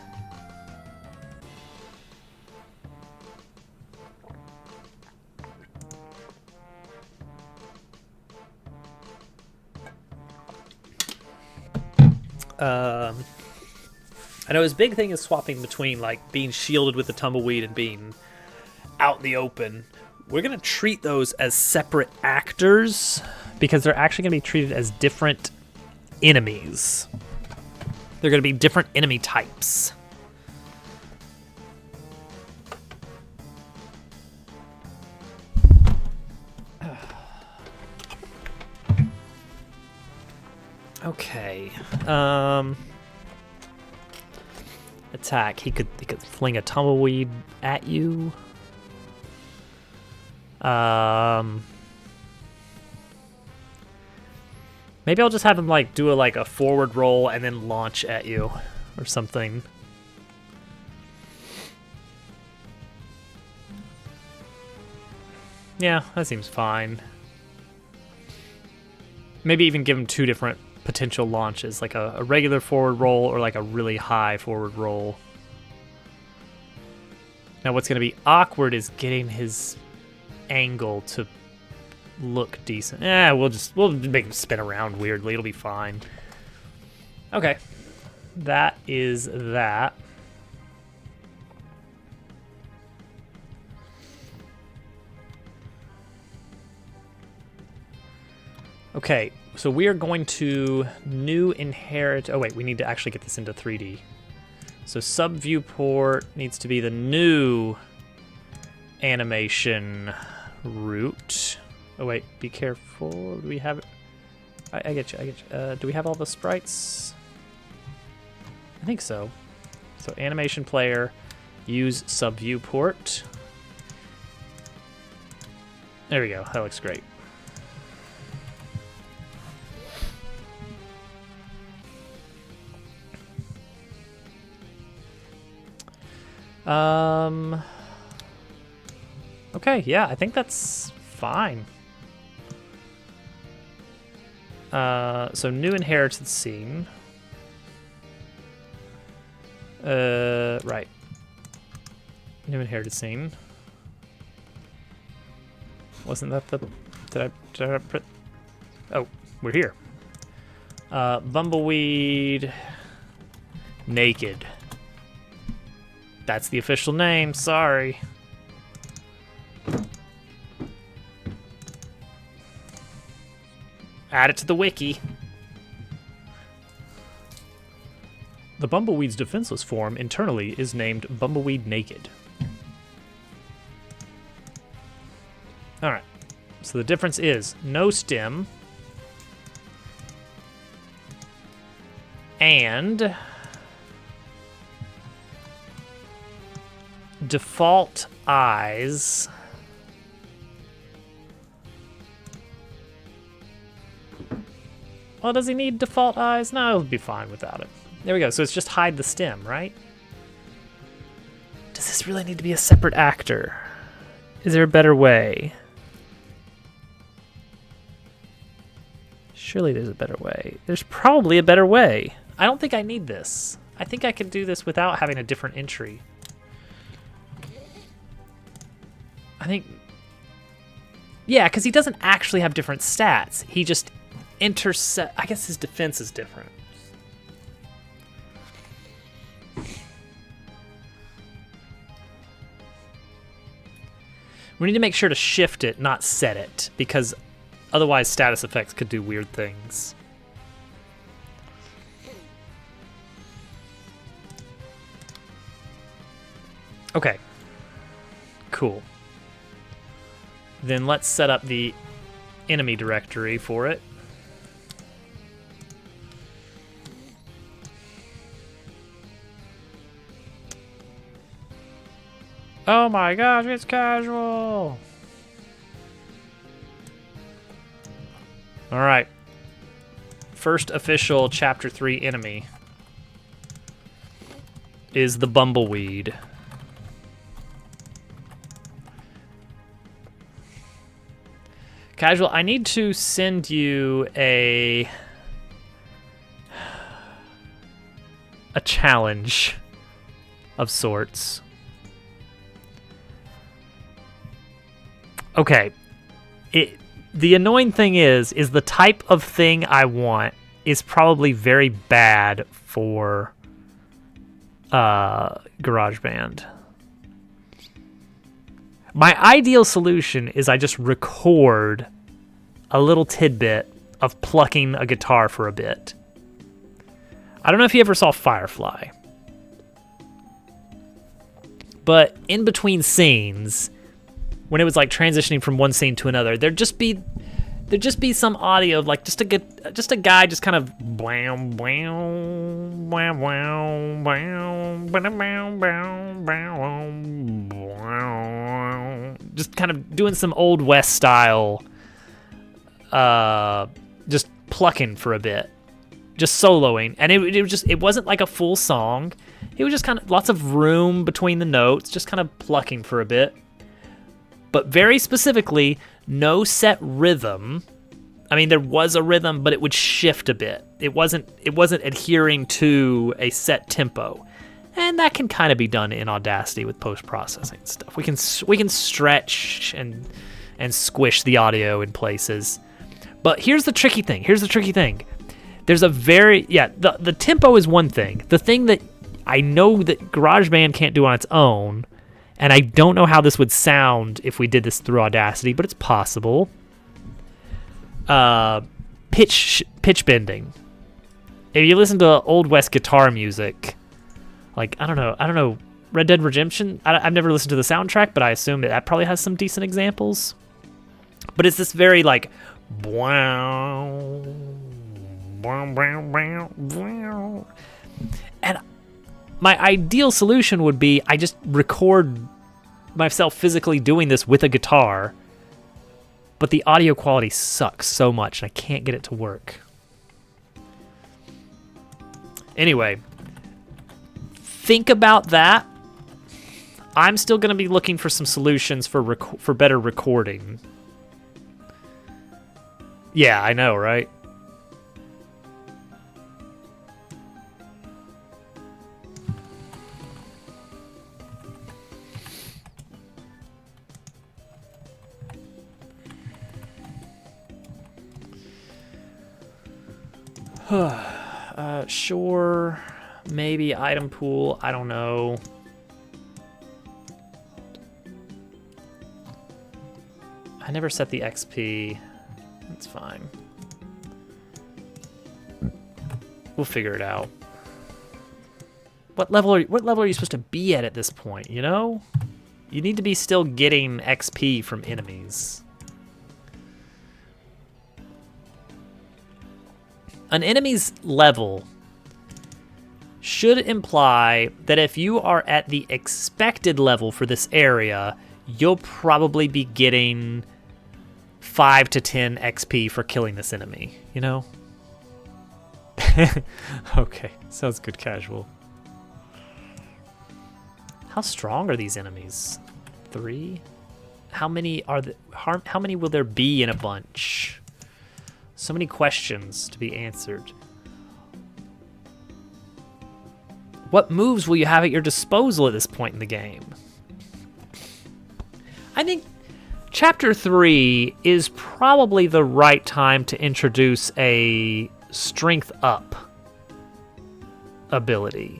I know his big thing is swapping between like being shielded with the tumbleweed and being out in the open. We're gonna treat those as separate actors because they're actually gonna be treated as different enemies. They're gonna be different enemy types. Okay. Attack. He could fling a tumbleweed at you. Maybe I'll just have him like do a forward roll and then launch at you or something. Yeah, that seems fine. Maybe even give him 2 different potential launches, like a regular forward roll or like a really high forward roll. Now what's going to be awkward is getting his angle to look decent. We'll make him spin around weirdly. It'll be fine. Okay. That is that. Okay, so we are going to new inherit. Oh wait, we need to actually get this into 3D. So sub viewport needs to be the new animation route. Oh wait, be careful. Do we have it? I get you. I get you. Do we have all the sprites? I think so. So animation player, use sub viewport. There we go. That looks great. Okay, yeah, I think that's fine. So new inheritance scene. Right. New inheritance scene. Wasn't that the... Did I print... Oh, we're here. Bumbleweed... Naked. That's the official name, sorry. Add it to the wiki. The bumbleweed's defenseless form internally is named Bumbleweed Naked. Alright, so the difference is no stem and default eyes. Well, does he need default eyes? No, he'll be fine without it. There we go. So it's just hide the stem, right? Does this really need to be a separate actor? Is there a better way? Surely there's a better way. There's probably a better way. I don't think I need this. I think I can do this without having a different entry. I think... Yeah, because he doesn't actually have different stats. He just intercept... I guess his defense is different. We need to make sure to shift it, not set it, because otherwise status effects could do weird things. Okay. Cool. Then let's set up the enemy directory for it. Oh my gosh, it's casual! Alright. First official Chapter 3 enemy is the Bumbleweed. Casual, I need to send you a challenge of sorts. Okay. The annoying thing is the type of thing I want is probably very bad for GarageBand. My ideal solution is I just record a little tidbit of plucking a guitar for a bit. I don't know if you ever saw Firefly, but in between scenes, when it was like transitioning from one scene to another, there'd just be some audio of like just a guy just kind of blam blam blam blam blam blam blam blam, just kind of doing some Old West style, just plucking for a bit, just soloing, and it wasn't like a full song. It was just kind of lots of room between the notes, just kind of plucking for a bit. But very specifically, no set rhythm. I mean, there was a rhythm, but it would shift a bit. It wasn't adhering to a set tempo. And that can kind of be done in Audacity with post-processing and stuff. We can stretch and squish the audio in places. But here's the tricky thing. There's a very the tempo is one thing. The thing that I know that GarageBand can't do on its own, and I don't know how this would sound if we did this through Audacity, but it's possible. Pitch bending. If you listen to Old West guitar music, like I don't know, Red Dead Redemption. I've never listened to the soundtrack, but I assume that probably has some decent examples. But it's this very like, and my ideal solution would be I just record myself physically doing this with a guitar, but the audio quality sucks so much and I can't get it to work. Anyway, think about that. I'm still going to be looking for some solutions for better recording. Yeah, I know, right? Sure. Maybe item pool. I don't know. I never set the XP. That's fine. We'll figure it out. What level are you supposed to be at this point, you know? You need to be still getting XP from enemies. An enemy's level should imply that if you are at the expected level for this area, you'll probably be getting 5 to 10 XP for killing this enemy, you know? Okay, sounds good, casual. How strong are these enemies? 3? How many are how many will there be in a bunch? So many questions to be answered. What moves will you have at your disposal at this point in the game? I think Chapter 3 is probably the right time to introduce a strength up ability.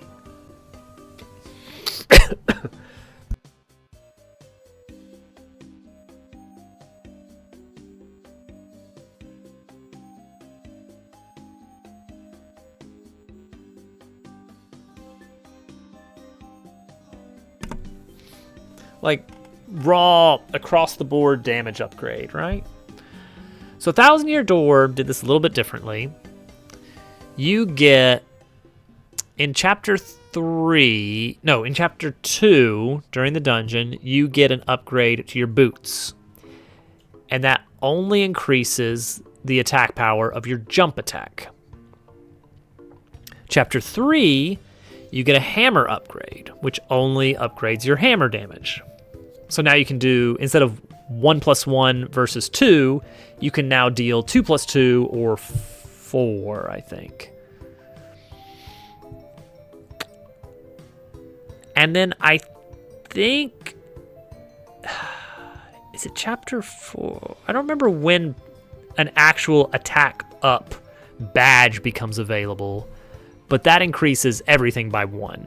Like raw across the board damage upgrade, right? So 1,000 Year Door did this a little bit differently. You get in chapter 2 during the dungeon, you get an upgrade to your boots. And that only increases the attack power of your jump attack. Chapter 3, you get a hammer upgrade, which only upgrades your hammer damage. So now you can do, instead of 1+1 versus 2, you can now deal 2+2 or 4, I think. And then I think, is it chapter 4? I don't remember when an actual attack up badge becomes available, but that increases everything by 1.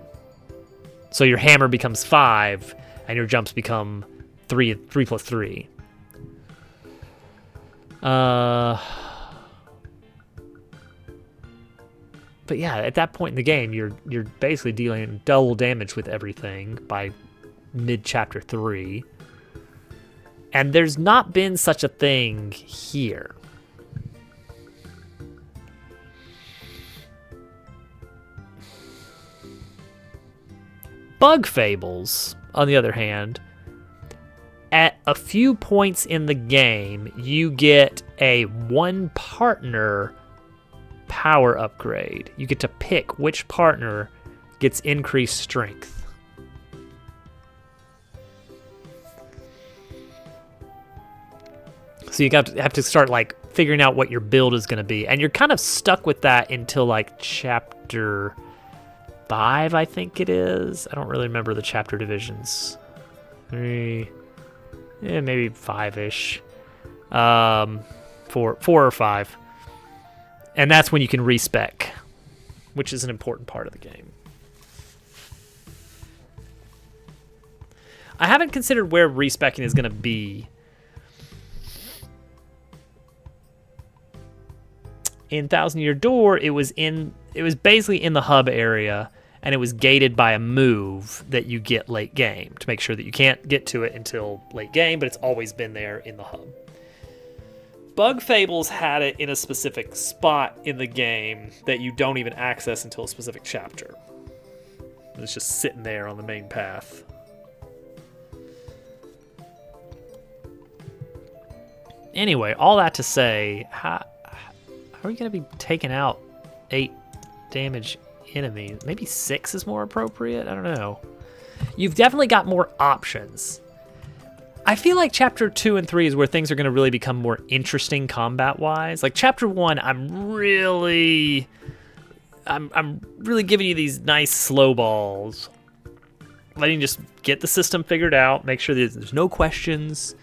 So your hammer becomes 5, and your jumps become 3+3. But yeah, at that point in the game, you're basically dealing double damage with everything by mid-chapter 3. And there's not been such a thing here. Bug Fables, on the other hand, at a few points in the game, you get a one partner power upgrade. You get to pick which partner gets increased strength. So you have to start like figuring out what your build is going to be, and you're kind of stuck with that until like chapter 5, I think it is. I don't really remember the chapter divisions. 3, maybe 5-ish. 4 or 5. And that's when you can respec, which is an important part of the game. I haven't considered where respecing is going to be. In Thousand Year Door, it was basically in the hub area, and it was gated by a move that you get late game to make sure that you can't get to it until late game, but it's always been there in the hub. Bug Fables had it in a specific spot in the game that you don't even access until a specific chapter. It's just sitting there on the main path. Anyway, all that to say, how are you going to be taking out 8 damage enemies? Maybe 6 is more appropriate? I don't know. You've definitely got more options. I feel like Chapter 2 and 3 is where things are going to really become more interesting combat-wise. Like, Chapter 1, I'm really giving you these nice slow balls. Letting you just get the system figured out, make sure that there's no questions.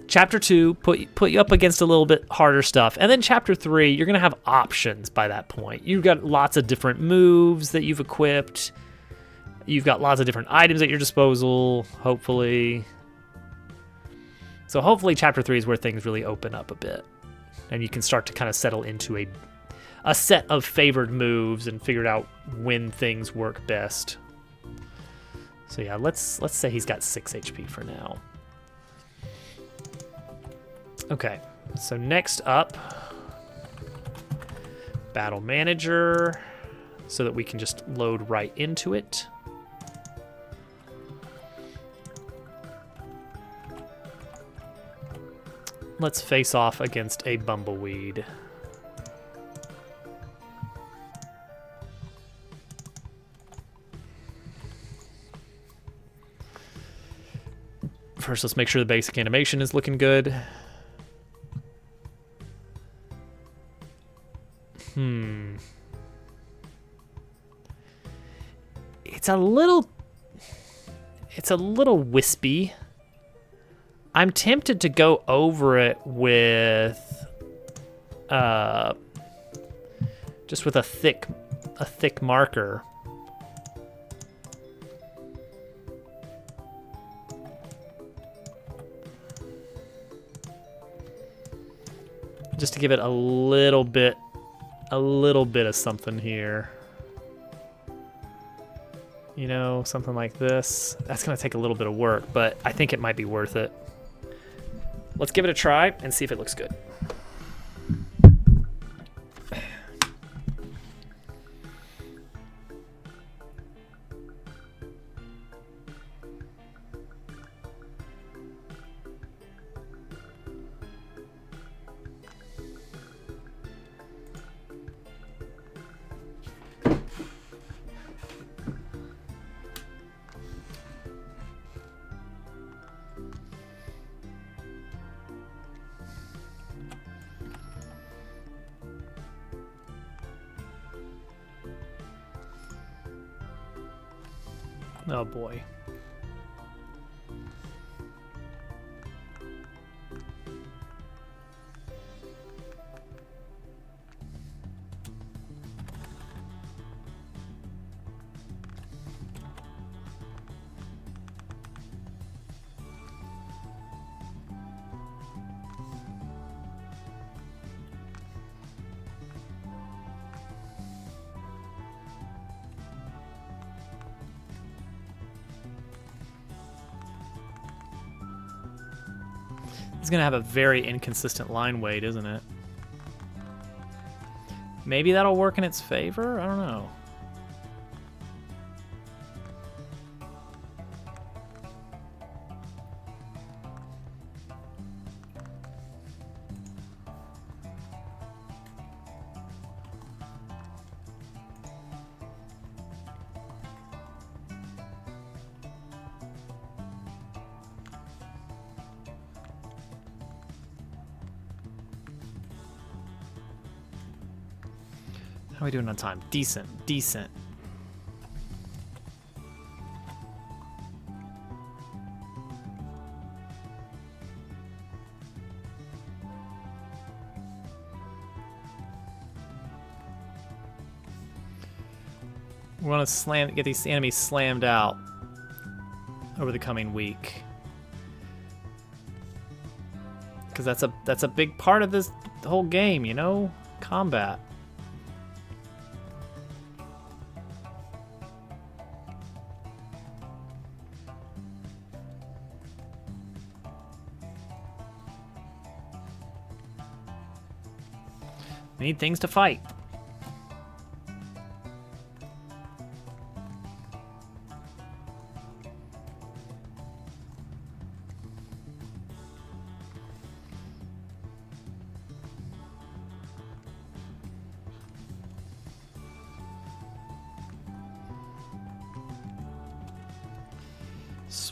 Chapter 2, put you up against a little bit harder stuff. And then Chapter 3, you're going to have options by that point. You've got lots of different moves that you've equipped. You've got lots of different items at your disposal, hopefully. So hopefully Chapter 3 is where things really open up a bit. And you can start to kind of settle into a set of favored moves and figure out when things work best. So yeah, let's say he's got 6 HP for now. Okay, so next up, Battle Manager, so that we can just load right into it. Let's face off against a Bumbleweed. First, let's make sure the basic animation is looking good. It's a little wispy. I'm tempted to go over it with just with a thick marker. Just to give it a little bit of something here. You know, something like this. That's gonna take a little bit of work, but I think it might be worth it. Let's give it a try and see if it looks good. Oh boy. It's gonna have a very inconsistent line weight, isn't it? Maybe that'll work in its favor? I don't know. How are we doing on time? Decent. We want to get these enemies slammed out over the coming week. Because that's a big part of this whole game, you know? Combat. We need things to fight.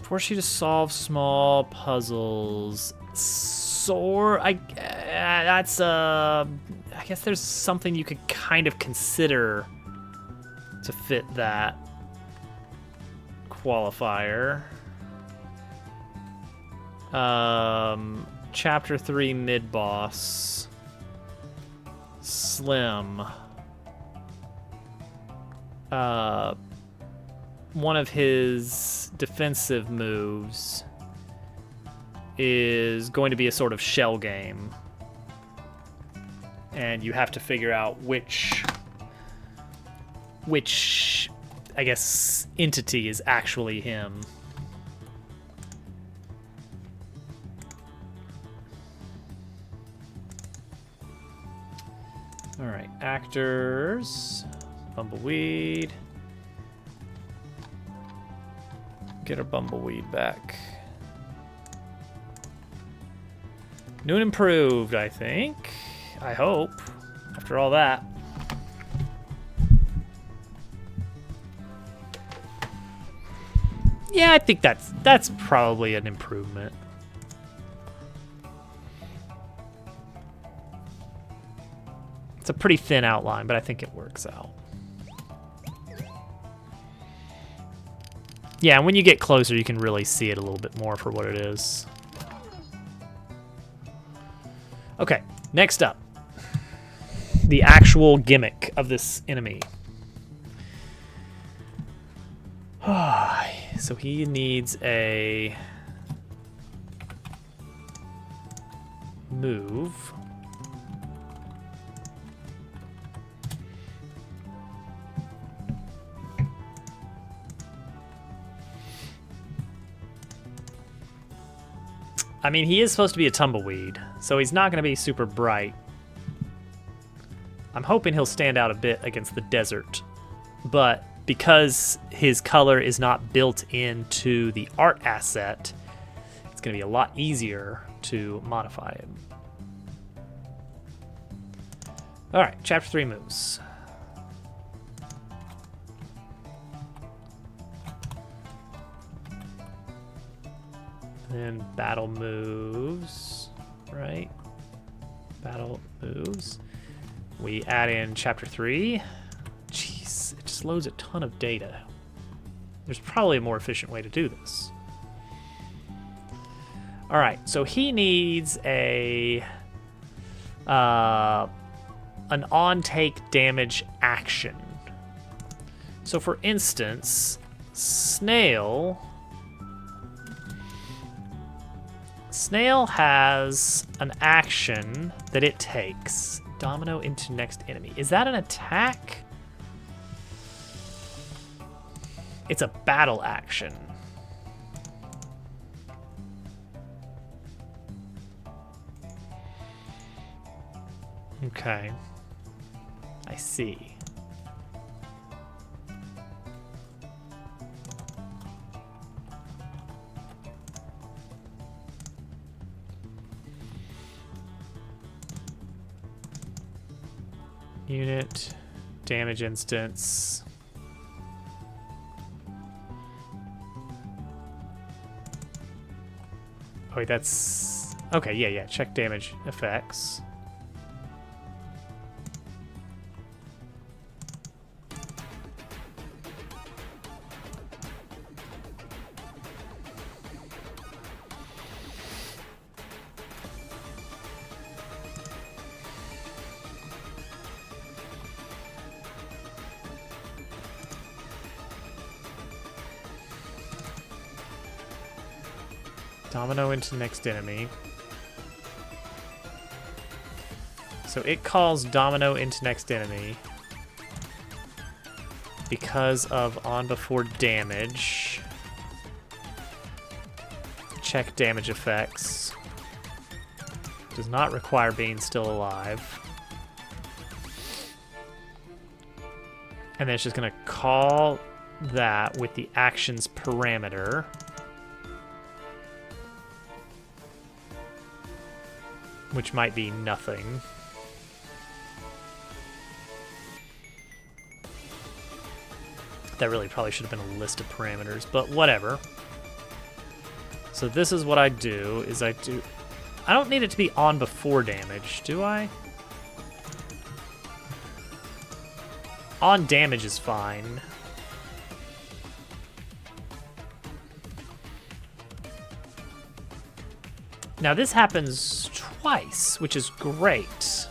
Force you to solve small puzzles. That's I guess there's something you could kind of consider to fit that qualifier. Chapter 3 mid-boss. Slim. One of his defensive moves is going to be a sort of shell game. And you have to figure out which I guess, entity is actually him. Alright, actors. Bumbleweed. Get our Bumbleweed back. New and improved, I think. I hope. After all that. Yeah, I think that's probably an improvement. It's a pretty thin outline, but I think it works out. Yeah, and when you get closer, you can really see it a little bit more for what it is. Okay, next up. The actual gimmick of this enemy. So he needs a move. I mean, he is supposed to be a tumbleweed, so he's not going to be super bright. I'm hoping he'll stand out a bit against the desert, but because his color is not built into the art asset, it's going to be a lot easier to modify him. All right, chapter 3 moves. And then battle moves, right? Battle moves. We add in chapter 3. Jeez, it just loads a ton of data. There's probably a more efficient way to do this. All right, so he needs an on-take damage action. So for instance, Snail has an action that it takes. Domino into next enemy. Is that an attack? It's a battle action. Okay. I see. Unit, damage instance. Oh wait, that's... Okay, yeah, check damage effects. Domino into next enemy. So it calls domino into next enemy because of on before damage. Check damage effects. Does not require being still alive. And then it's just gonna call that with the actions parameter. Which might be nothing. That really probably should have been a list of parameters, but whatever. So this is what I do, is I don't need it to be on before damage, do I? On damage is fine. Now this happens twice, which is great.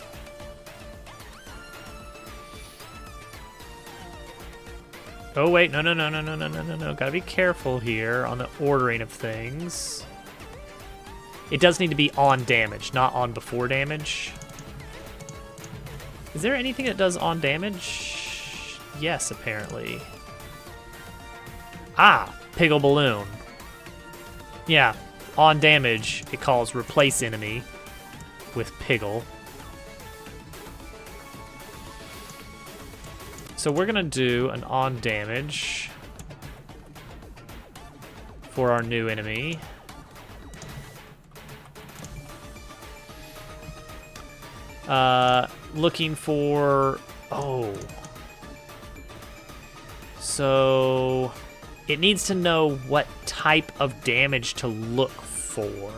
Oh wait, no. Gotta be careful here on the ordering of things. It does need to be on damage, not on before damage. Is there anything that does on damage? Yes, apparently. Ah, Piggle Balloon. Yeah, on damage, it calls replace enemy with Piggle. So we're gonna do an on damage for our new enemy. Looking for, so it needs to know what type of damage to look for.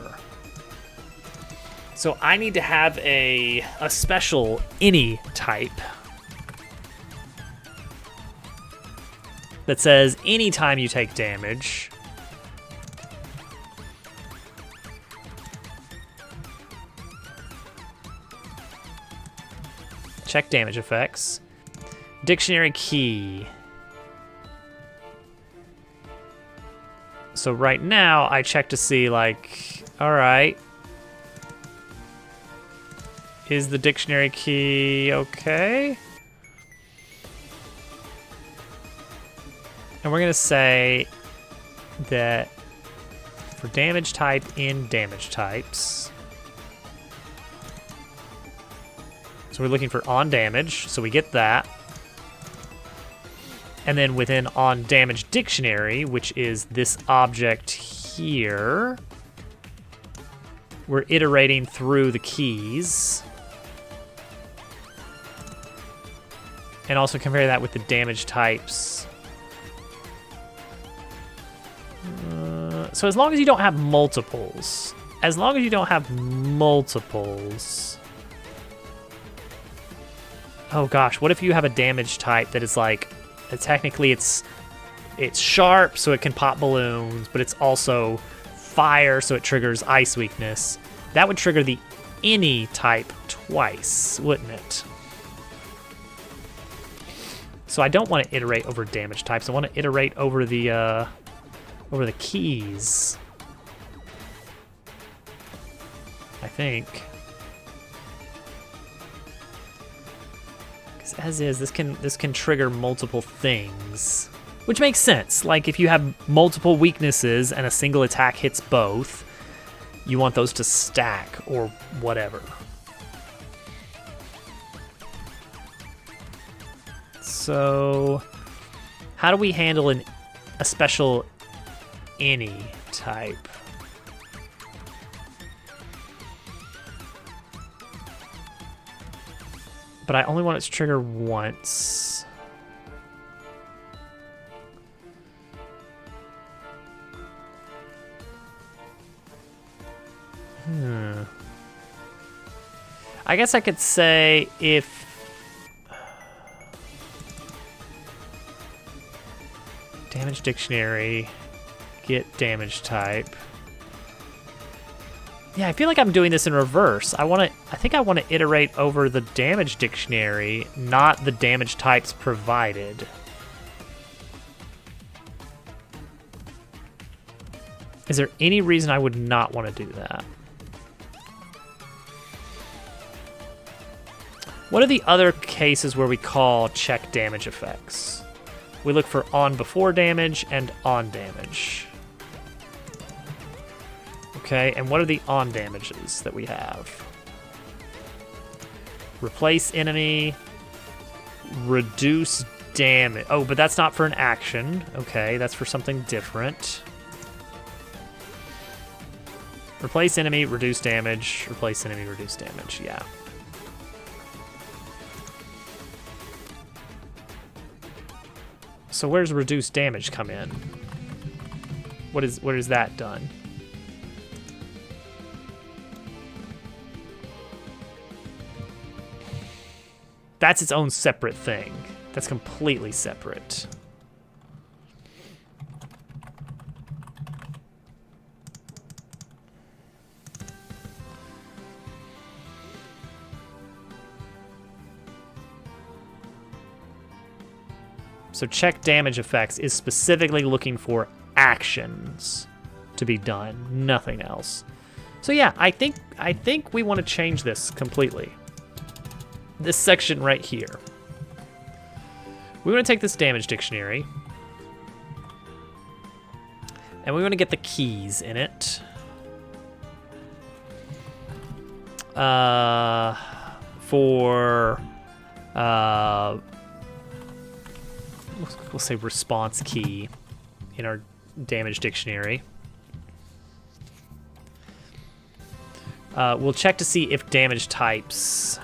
So I need to have a special any type that says anytime you take damage, check damage effects, dictionary key. So right now I check to see, like, all right, is the dictionary key okay? And we're gonna say that for damage type in damage types. So we're looking for on damage, so we get that. And then within on damage dictionary, which is this object here, we're iterating through the keys. And also compare that with the damage types. So as long as you don't have multiples, oh gosh, what if you have a damage type that is like, technically it's sharp, so it can pop balloons, but it's also fire, so it triggers ice weakness. That would trigger the any type twice, wouldn't it? So I don't want to iterate over damage types. I want to iterate over the keys, I think. Because as is, this can trigger multiple things, which makes sense. Like if you have multiple weaknesses and a single attack hits both, you want those to stack or whatever. So how do we handle a special any type? But I only want it to trigger once. I guess I could say if damage dictionary, get damage type. Yeah, I feel like I'm doing this in reverse. I think I want to iterate over the damage dictionary, not the damage types provided. Is there any reason I would not want to do that? What are the other cases where we call check damage effects? We look for on before damage and on damage. Okay, and what are the on damages that we have? Replace enemy, reduce damage. Oh, but that's not for an action. Okay, that's for something different. Replace enemy, reduce damage. Replace enemy, reduce damage. Yeah. So where's reduced damage come in? What is that done? That's its own separate thing. That's completely separate. So check damage effects is specifically looking for actions to be done, nothing else. So yeah, I think we want to change this completely. This section right here. We want to take this damage dictionary and we want to get the keys in it. We'll say response key in our damage dictionary. We'll check to see if damage types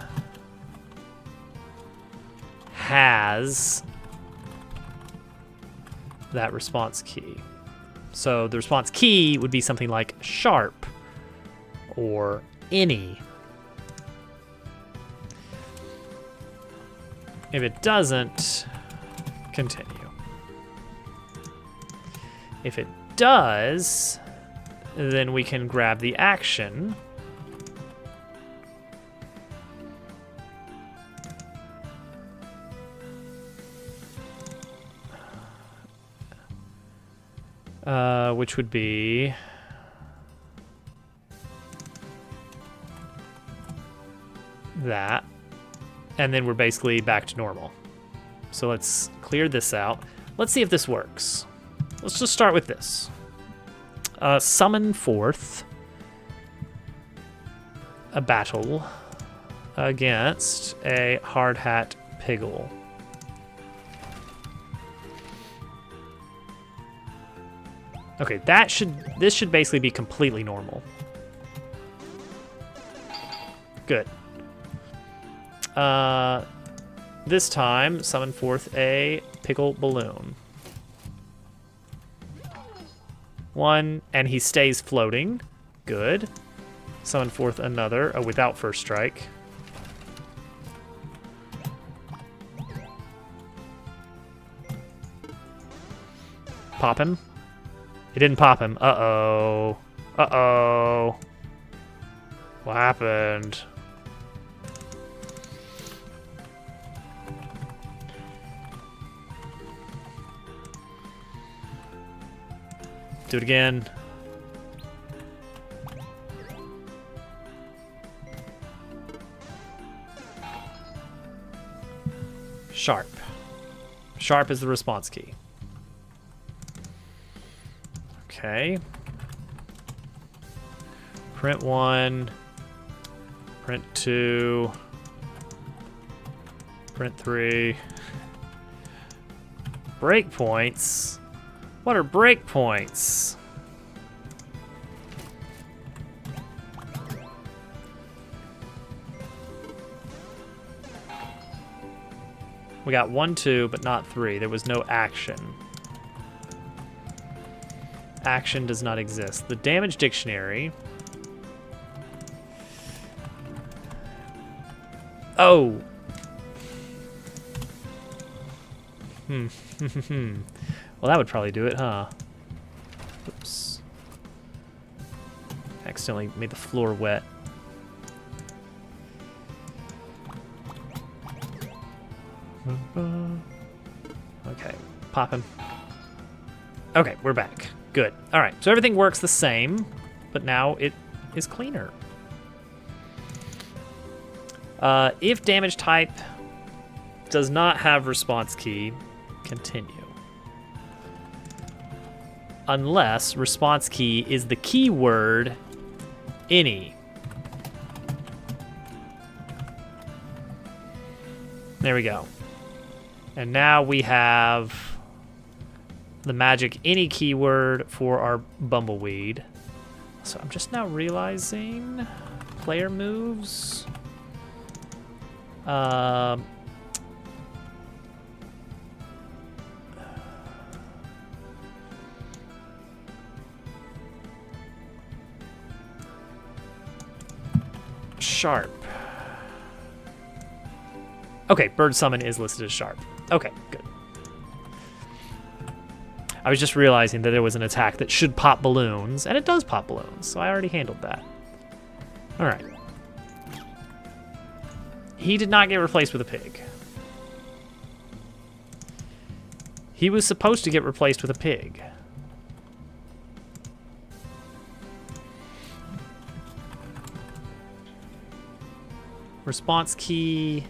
has that response key. So the response key would be something like sharp or any. If it doesn't, continue. If it does, then we can grab the action. Which would be that. And then we're basically back to normal. So let's clear this out. Let's see if this works. Let's just start with this. Summon forth a battle against a hard hat Piggle. Okay, this should basically be completely normal. Good. This time, summon forth a Piggle Balloon. 1, and he stays floating. Good. Summon forth another, without first strike. Pop him. It didn't pop him. Uh-oh. Uh-oh. What happened? Do it again. Sharp. Sharp is the response key. Okay. Print 1. Print 2. Print 3. Breakpoints? What are breakpoints? We got 1, 2, but not 3. There was no action. Action does not exist. The damage dictionary. Oh. Well, that would probably do it, huh? Oops. Accidentally made the floor wet. Okay, pop him. Okay, we're back. Good. All right, so everything works the same, but now it is cleaner. If damage type does not have response key, continue. Unless response key is the keyword any. There we go. And now we have the magic any keyword for our bumbleweed. So I'm just now realizing player moves. Sharp. Okay, bird summon is listed as sharp. Okay, good. I was just realizing that there was an attack that should pop balloons, and it does pop balloons, so I already handled that. All right. He did not get replaced with a pig. He was supposed to get replaced with a pig. Response key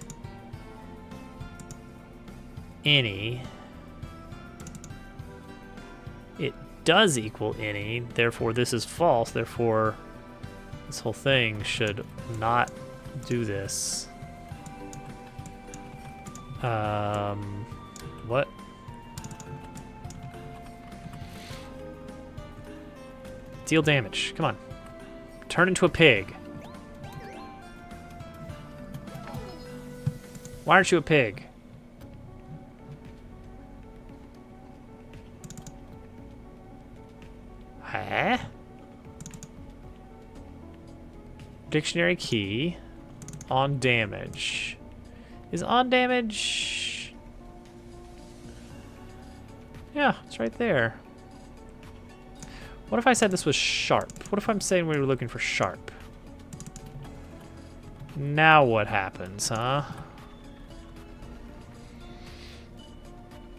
any. It does equal any, therefore this is false, therefore this whole thing should not do this. What? Deal damage, come on. Turn into a pig. Why aren't you a pig? Huh? Dictionary key on damage. Is on damage? Yeah, it's right there. What if I said this was sharp? What if I'm saying we were looking for sharp? Now what happens, huh?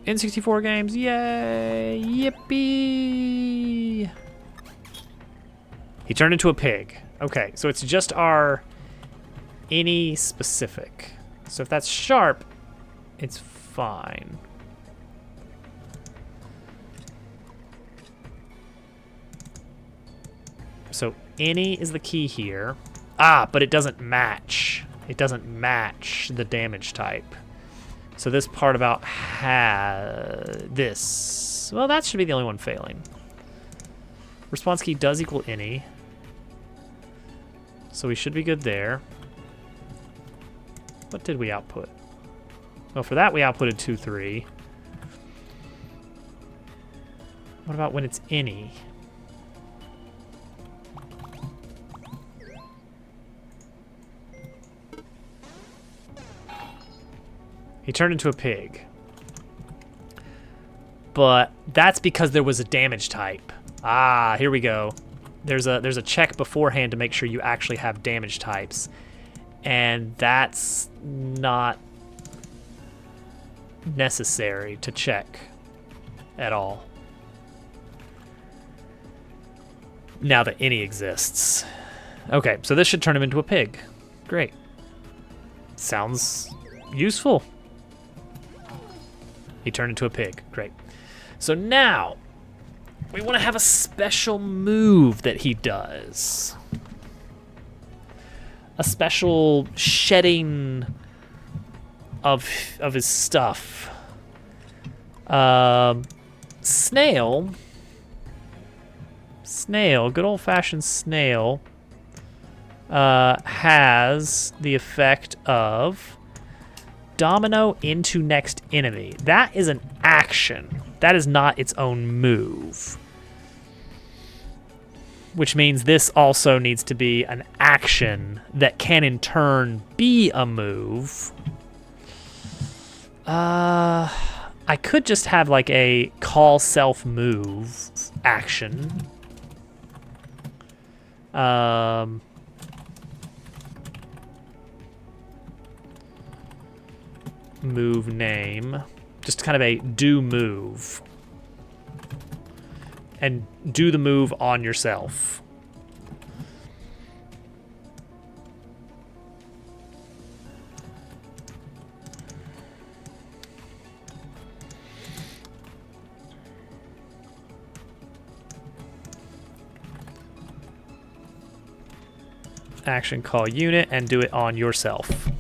N64 games, yay! Yippee! He turned into a pig. Okay, so it's just our any specific. So if that's sharp, it's fine. So any is the key here. Ah, but it doesn't match. It doesn't match the damage type. So this part about this, well, that should be the only one failing. Response key does equal any. So we should be good there. What did we output? Well, for that we outputted 2-3. What about when it's any? He turned into a pig. But that's because there was a damage type. Ah, here we go. There's a check beforehand to make sure you actually have damage types. And that's not necessary to check at all. Now that any exists. Okay, so this should turn him into a pig. Great. Sounds useful. He turned into a pig. Great. So now, we want to have a special move that he does. A special shedding of his stuff. Snail, good old-fashioned snail, has the effect of domino into next enemy. That is an action. That is not its own move. Which means this also needs to be an action that can in turn be a move. I could just have like a call self move action. Move name, just kind of a do move. and do the move on yourself. Action call unit and do it on yourself.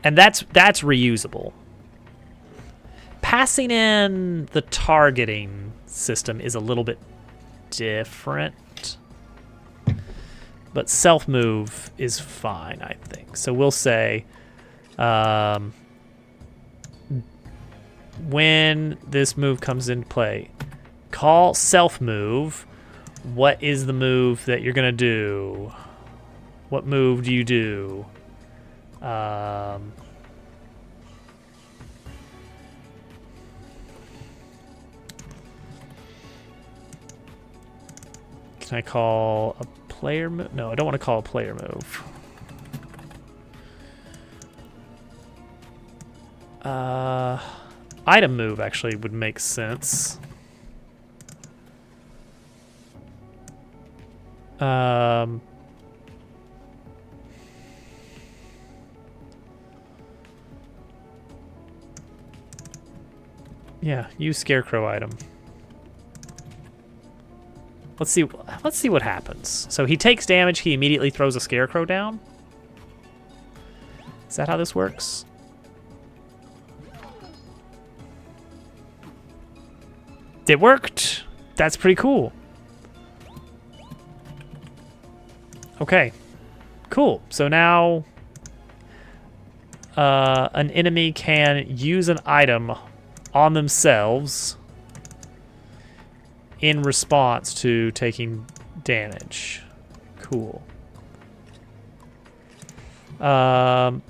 And that's reusable. Passing in the targeting system is a little bit different. But self-move is fine, I think. So we'll say when this move comes into play, call self-move. What is the move that you're going to do? What move do you do? Can I call a player move? No, I don't want to call a player move. Item move actually would make sense. Yeah, use scarecrow item. Let's see what happens. So he takes damage, he immediately throws a scarecrow down. Is that how this works? It worked. That's pretty cool. Okay, cool. So now an enemy can use an item on themselves in response to taking damage. Cool. Now,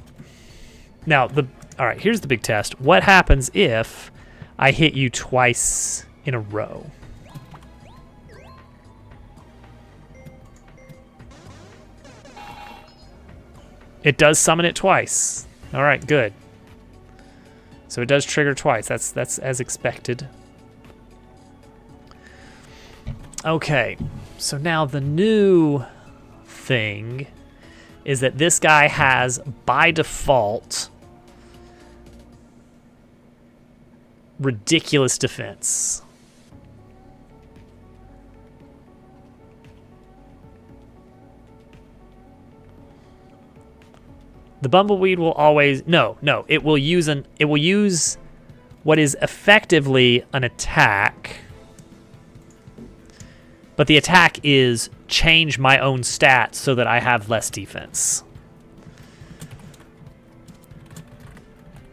all right, here's the big test. What happens if I hit you twice in a row? It does summon it twice. All right, good. So it does trigger twice. That's as expected. Okay, so now the new thing is that this guy has, by default, ridiculous defense. The bumbleweed will always it will use what is effectively an attack. But the attack is change my own stats so that I have less defense.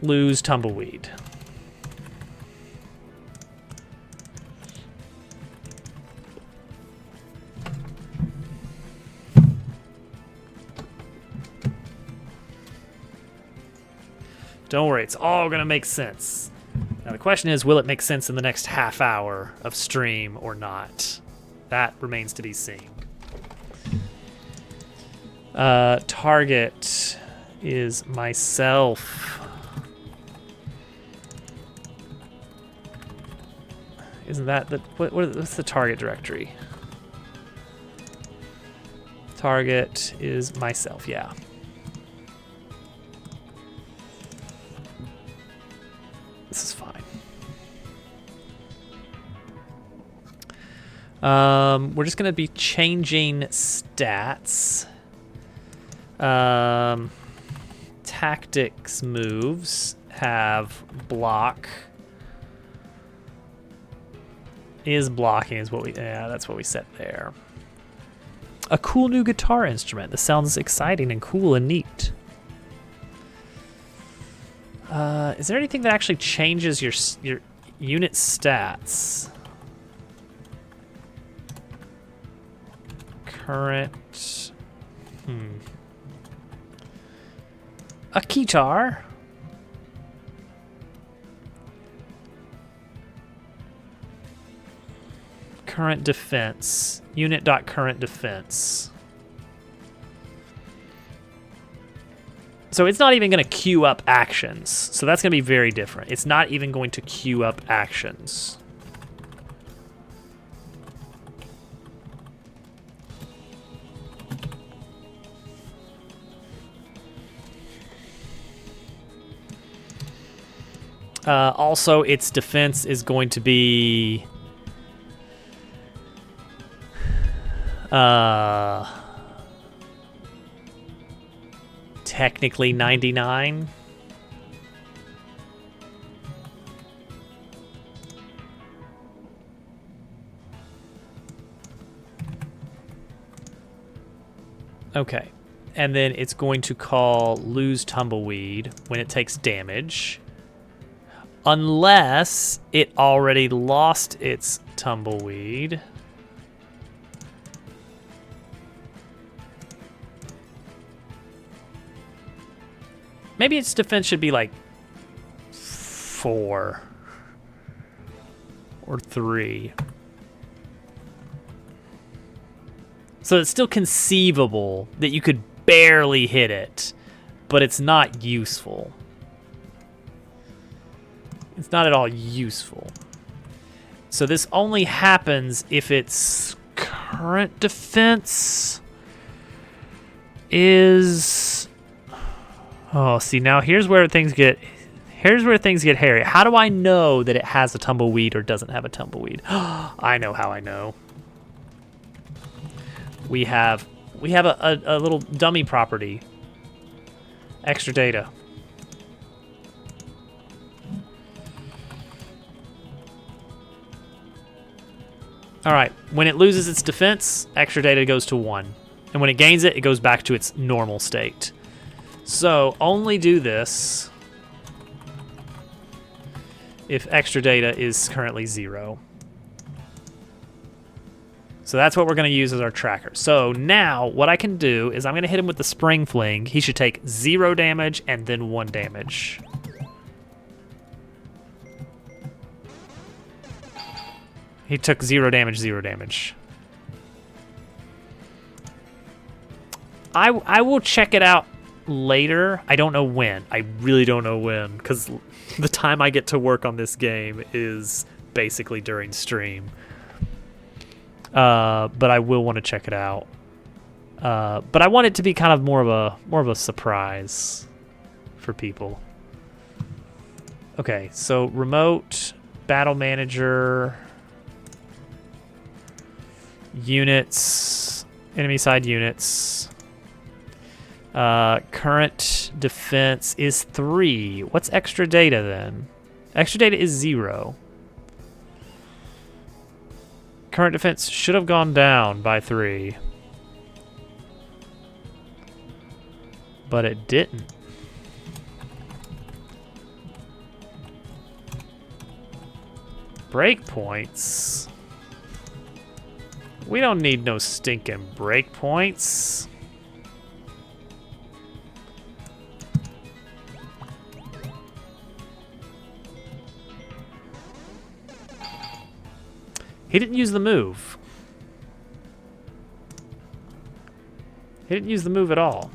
Lose tumbleweed. Don't worry, it's all gonna make sense. Now the question is, will it make sense in the next half hour of stream or not? That remains to be seen. Target is myself. Isn't that the what's the target directory? Target is myself, yeah. This is fine. We're just going to be changing stats. Tactics moves have block. Is blocking is what we, yeah, that's what we set there. A cool new guitar instrument. This sounds exciting and cool and neat. Is there anything that actually changes your unit stats? Current. A guitar. Current defense. Unit.current defense. So it's not even going to queue up actions. So that's going to be very different. It's not even going to queue up actions. Also, its defense is going to be... technically 99. Okay. And then it's going to call Lose Tumbleweed when it takes damage. Unless it already lost its Tumbleweed. Maybe its defense should be like 4 or 3. So it's still conceivable that you could barely hit it, but it's not useful. It's not at all useful. So this only happens if its current defense is... Oh, see, now here's where things get hairy. How do I know that it has a tumbleweed or doesn't have a tumbleweed? I know how I know. We have a little dummy property. Extra data. All right, when it loses its defense, extra data goes to 1. And when it gains it, it goes back to its normal state. So only do this if extra data is currently 0. So that's what we're going to use as our tracker. So now what I can do is I'm going to hit him with the Spring Fling. He should take 0 damage and then 1 damage. He took 0 damage, 0 damage. I will check it out later. I don't know when. I really don't know when, because the time I get to work on this game is basically during stream. But I will want to check it out. But I want it to be kind of more of a surprise for people. Okay, so remote battle manager, units, enemy side units. Current defense is 3. What's extra data then? Extra data is 0. Current defense should have gone down by 3. But it didn't. Breakpoints? We don't need no stinking breakpoints. He didn't use the move. He didn't use the move at all.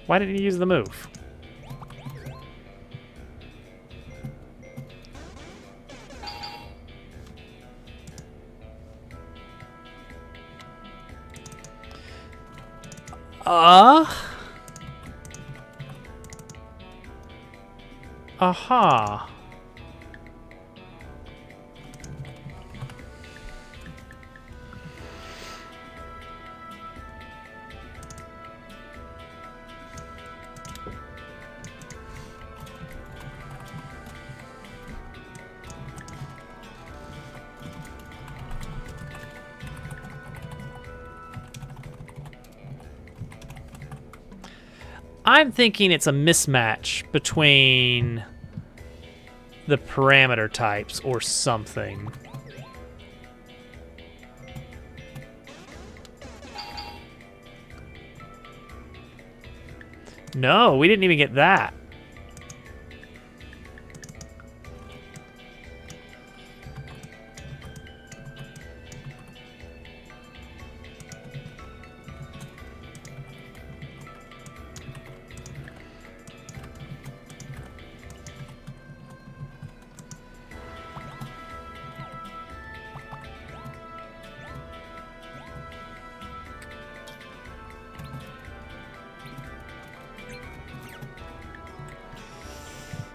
Why didn't he use the move? Aha. I'm thinking it's a mismatch between the parameter types or something. No, we didn't even get that.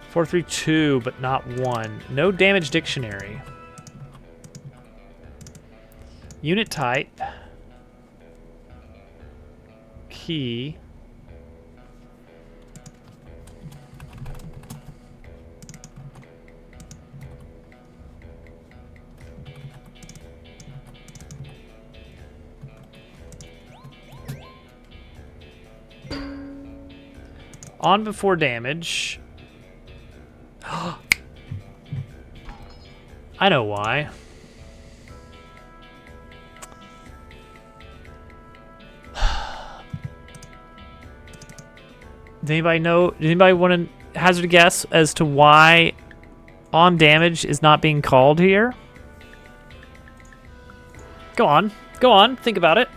Four, 3, 2, but not 1. No damage dictionary. Unit type. Key. On before damage. I know why. Does anybody know? Does anybody want to hazard a guess as to why on damage is not being called here? Go on. Go on. Think about it.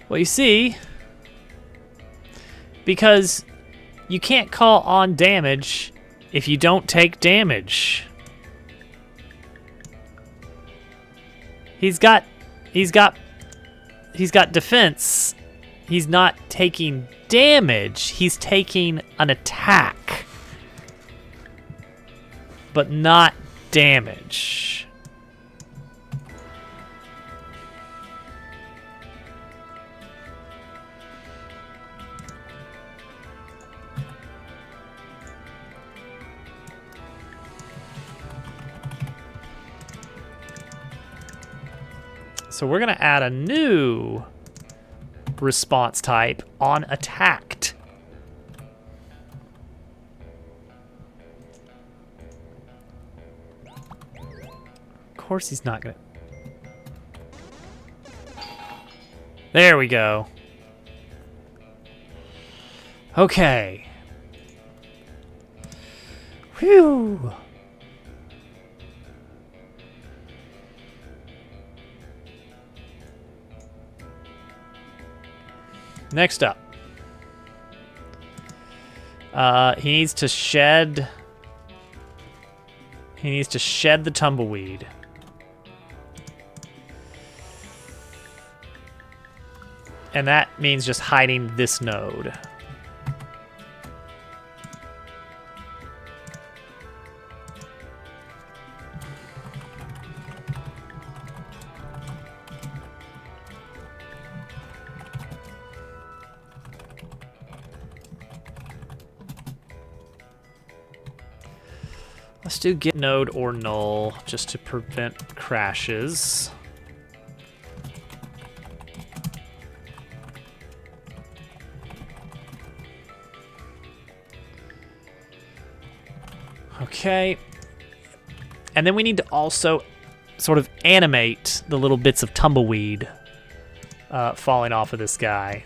Well, you see, because you can't call on damage if you don't take damage. He's got defense. He's not taking damage. He's taking an attack, but not damage. So we're going to add a new response type on attacked. Of course he's not going to. There we go. Okay. Whew. Next up, he needs to shed the tumbleweed. And that means just hiding this node. Let's do get node or null just to prevent crashes. Okay. And then we need to also sort of animate the little bits of tumbleweed falling off of this guy.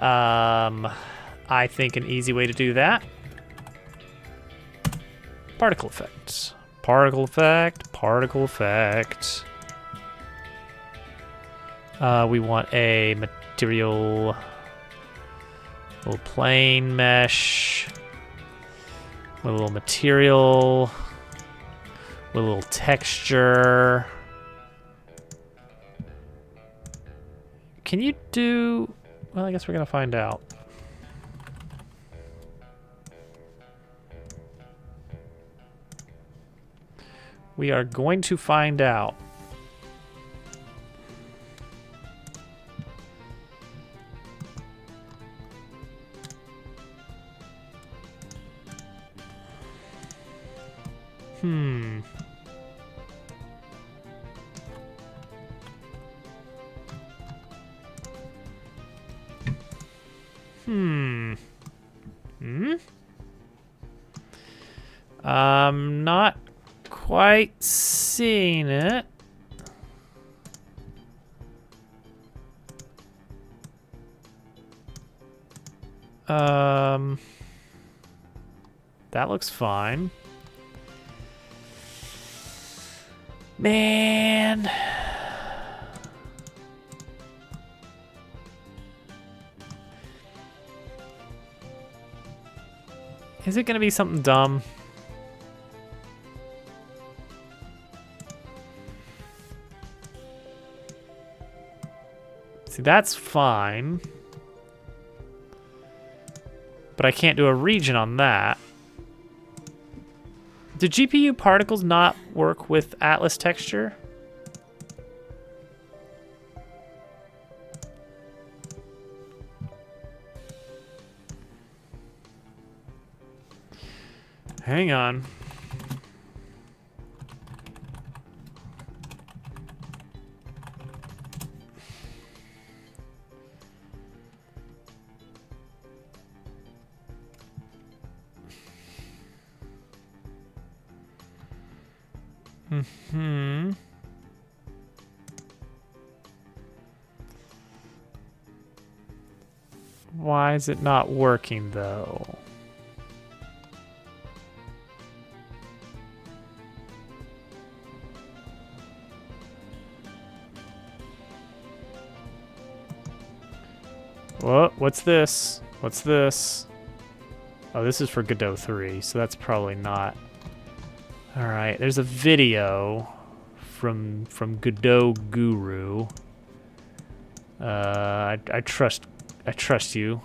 I think an easy way to do that. Particle effect. Particle effect. Particle effect. We want a material. Little plane mesh. With a little material. With a little texture. Can you do. Well, I guess we're going to find out. We are going to find out. I'm not quite seeing it. That looks fine. Man. Is it gonna be something dumb? See, that's fine. But I can't do a region on that. Do GPU particles not work with Atlas texture? Hang on. Why is it not working though? What's this? What's this? Oh, this is for Godot 3, so that's probably not. All right, there's a video from Godot Guru. I trust you.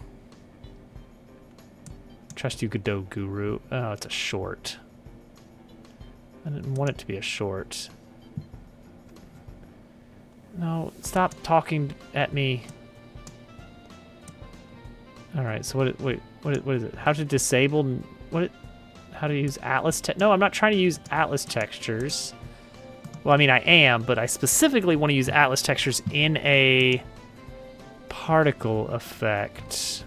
Trust you, Godot Guru. Oh, it's a short. I didn't want it to be a short. No, stop talking at me. All right, so what is it? How to disable how to use Atlas no, I'm not trying to use Atlas textures. Well, I mean, I am, but I specifically want to use Atlas textures in a particle effect.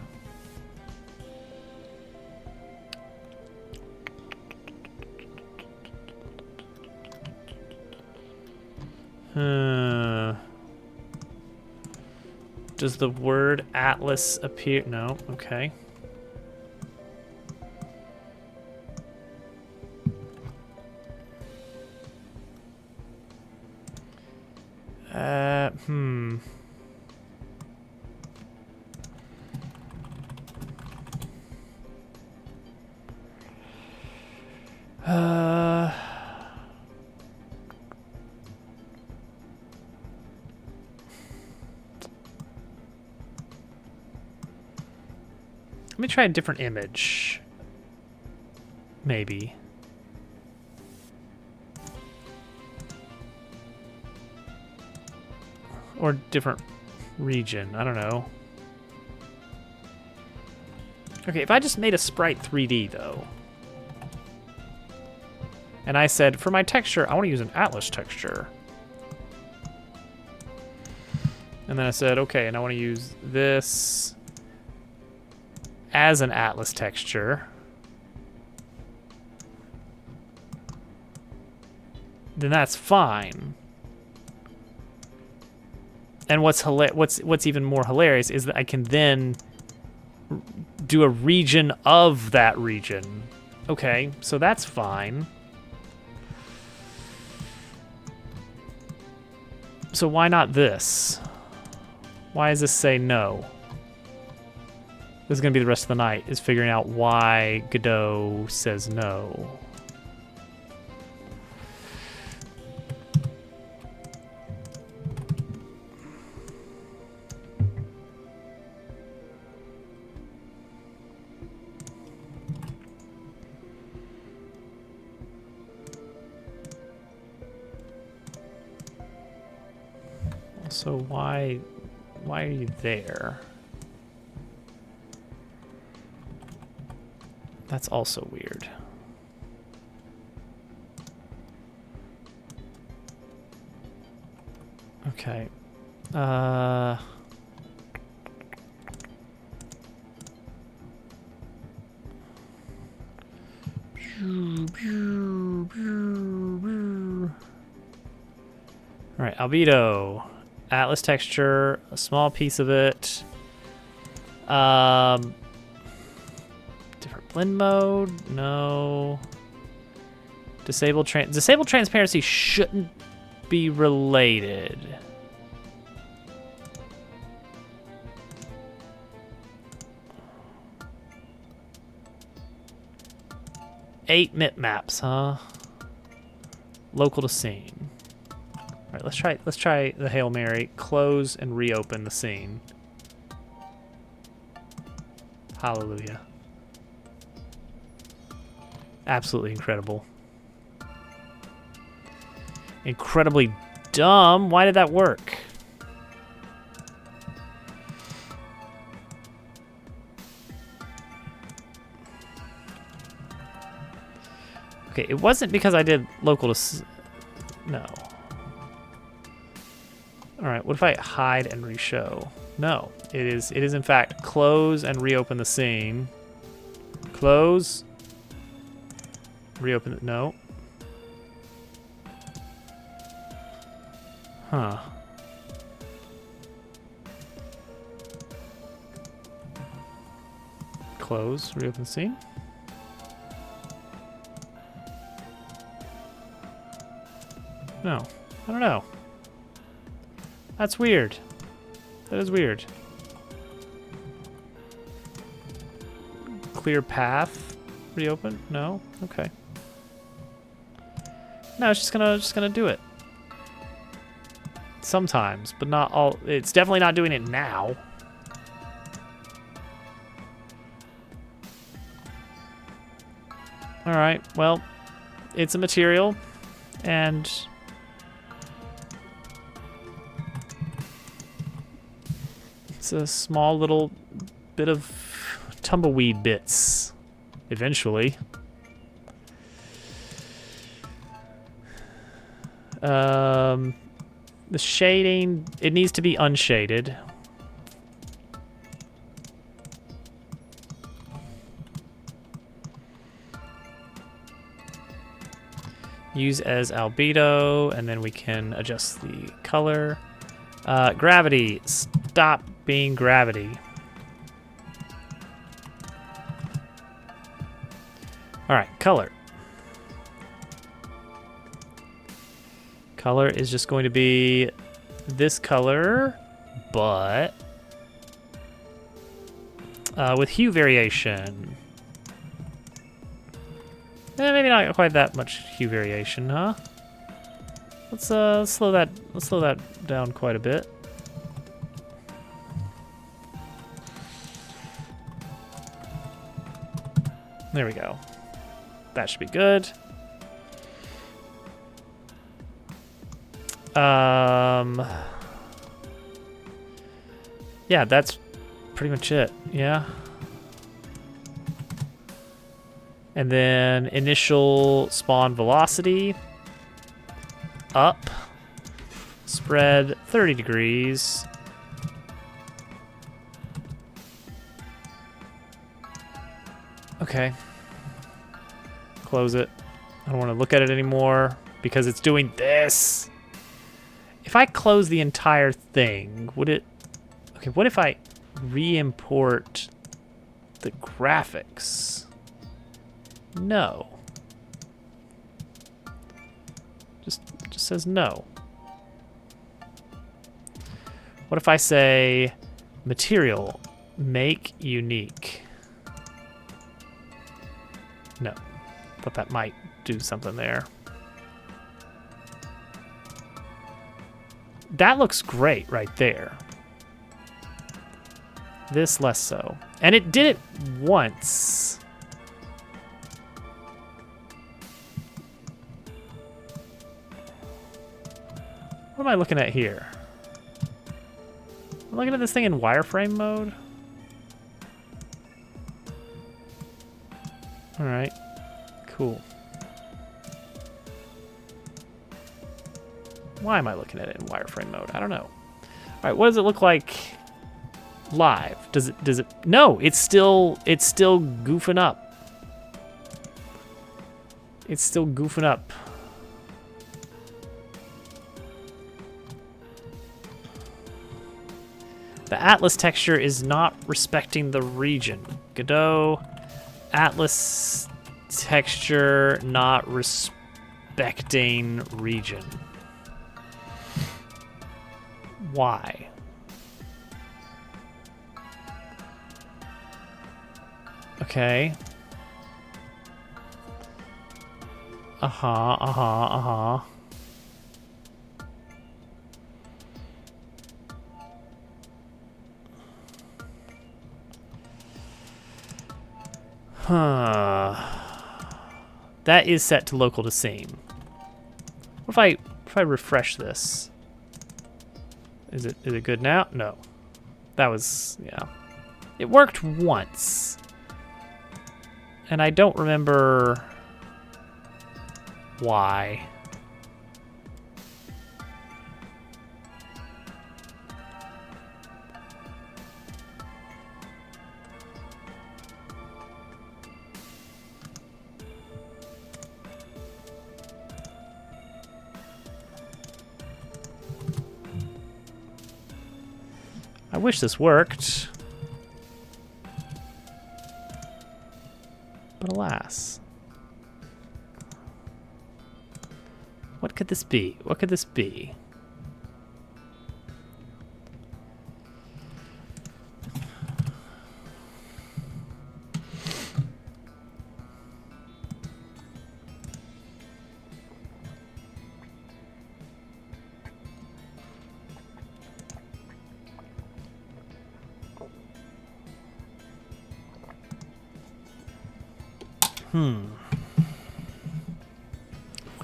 Does the word Atlas appear? No, okay. Let me try a different image. Maybe. Or different region. I don't know. Okay, if I just made a sprite 3D though. And I said, for my texture, I want to use an Atlas texture. And then I said, okay, and I want to use this as an Atlas texture. Then that's fine. And what's even more hilarious is that I can then do a region of that region. Okay, so that's fine. So why not this? Why does this say no? This is gonna be the rest of the night, is figuring out why Godot says no. So why are you there? That's also weird. Okay. All right, albedo, atlas texture, a small piece of it. Different blend mode, no. Disable transparency shouldn't be related. Eight mip maps, huh? Local to scene. All right, let's try the Hail Mary. Close and reopen the scene. Hallelujah. Absolutely incredible. Incredibly dumb. Why did that work? Okay, it wasn't because I did local to... No. Alright, what if I hide and reshow? No, it is in fact close and reopen the scene. Close. Reopen it. No. Huh. Close, reopen the scene. No, I don't know. That's weird. That is weird. Clear path. Reopen? No? Okay. No, it's just gonna do it. Sometimes, but not all. It's definitely not doing it now. All right. Well, it's a material, and it's a small little bit of tumbleweed bits. Eventually. The shading, it needs to be unshaded. Use as albedo, and then we can adjust the color. Gravity, stop being gravity. All right, color. Color is just going to be this color, but with hue variation. Maybe not quite that much hue variation, huh? Let's slow that down quite a bit. There we go. That should be good. Yeah, that's pretty much it. Yeah. And then initial spawn velocity up, spread 30 degrees. Okay. Close it. I don't want to look at it anymore because it's doing this. If I close the entire thing, would it... Okay, what if I re-import the graphics? No. Just says no. What if I say material, make unique? No. Thought that might do something there. That looks great right there. This less so. And it did it once. What am I looking at here? I'm looking at this thing in wireframe mode. Alright. Cool. Why am I looking at it in wireframe mode? I don't know. Alright, what does it look like live? Does it no, it's still goofing up. It's still goofing up. The Atlas texture is not respecting the region. Godot, Atlas texture not respecting region. Why? Okay. Uh-huh. Huh. That is set to local to scene. What if I refresh this? Is it good now? No. That was, yeah. It worked once. And I don't remember why. I wish this worked. But alas. What could this be? What could this be?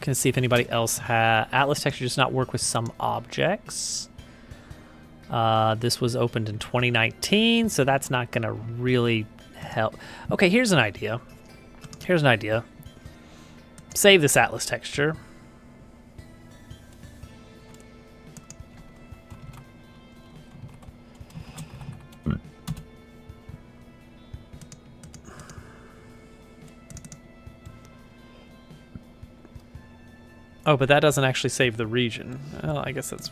Looking to see if anybody else has... Atlas texture does not work with some objects. This was opened in 2019, so that's not going to really help. Okay, here's an idea. Save this Atlas texture. Oh, but that doesn't actually save the region. Well, I guess that's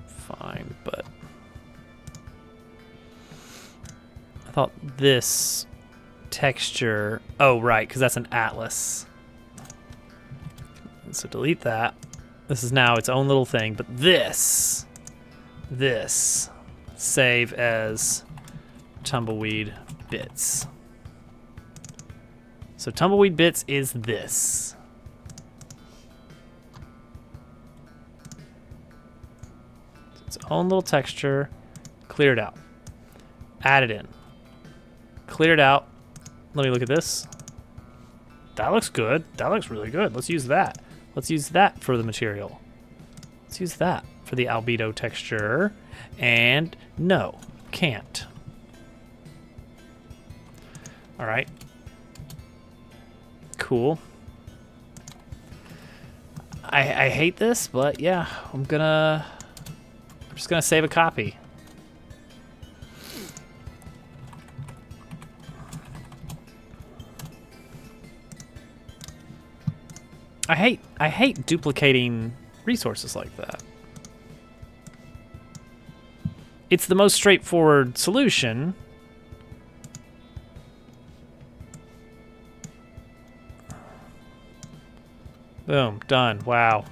fine, but... I thought this texture... Oh, right, because that's an atlas. So delete that. This is now its own little thing, but this... save as tumbleweed bits. So tumbleweed bits is this. Its own little texture, clear it out, add it in, clear it out. Let me look at this. That looks good. That looks really good. Let's use that. Let's use that for the material. Let's use that for the albedo texture. And no, can't. All right. Cool. I hate this, but yeah, I'm just gonna save a copy. I hate duplicating resources like that. It's the most straightforward solution. Boom, done. Wow.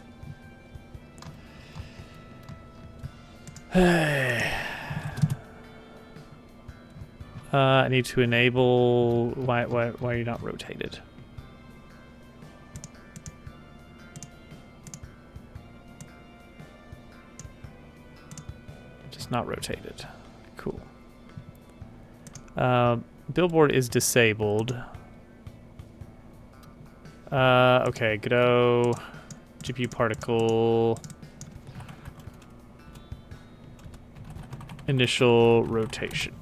I need to enable... Why are you not rotated? Just not rotated. Cool. Billboard is disabled. Okay, Godot, GPU particle... initial rotation.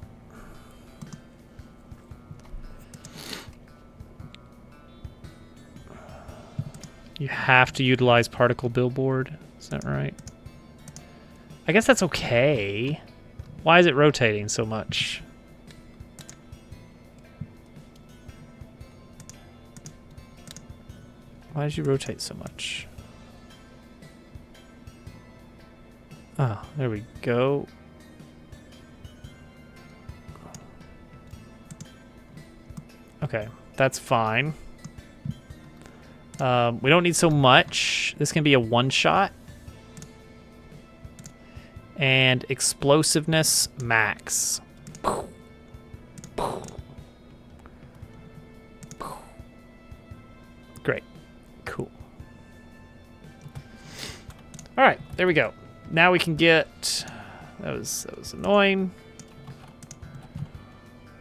You have to utilize particle billboard. Is that right? I guess that's okay. Why is it rotating so much? Why did you rotate so much? Oh, there we go. Okay, that's fine. We don't need so much. This can be a one-shot. And explosiveness max. Great. Cool. All right, there we go. Now we can get... That was annoying.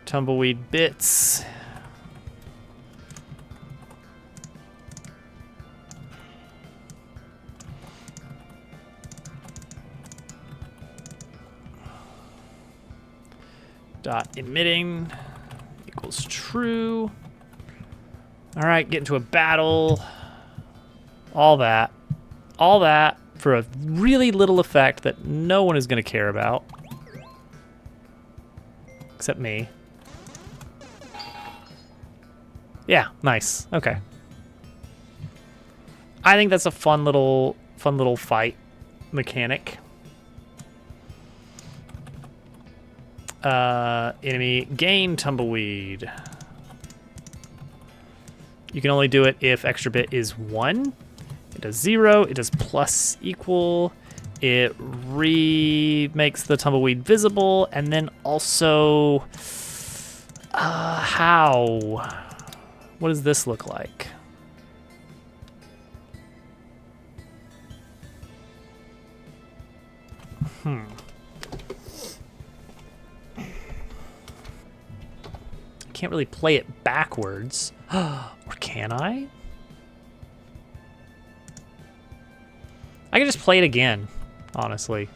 Tumbleweed bits. Dot emitting equals true. All right, get into a battle. All that for a really little effect that no one is going to care about. Except me. Yeah, nice. Okay. I think that's a fun little fight mechanic. Enemy gain tumbleweed. You can only do it if extra bit is 1. It does 0. It does plus equal. It makes the tumbleweed visible, and then also how? What does this look like? Can't really play it backwards. Or can I? I can just play it again, honestly.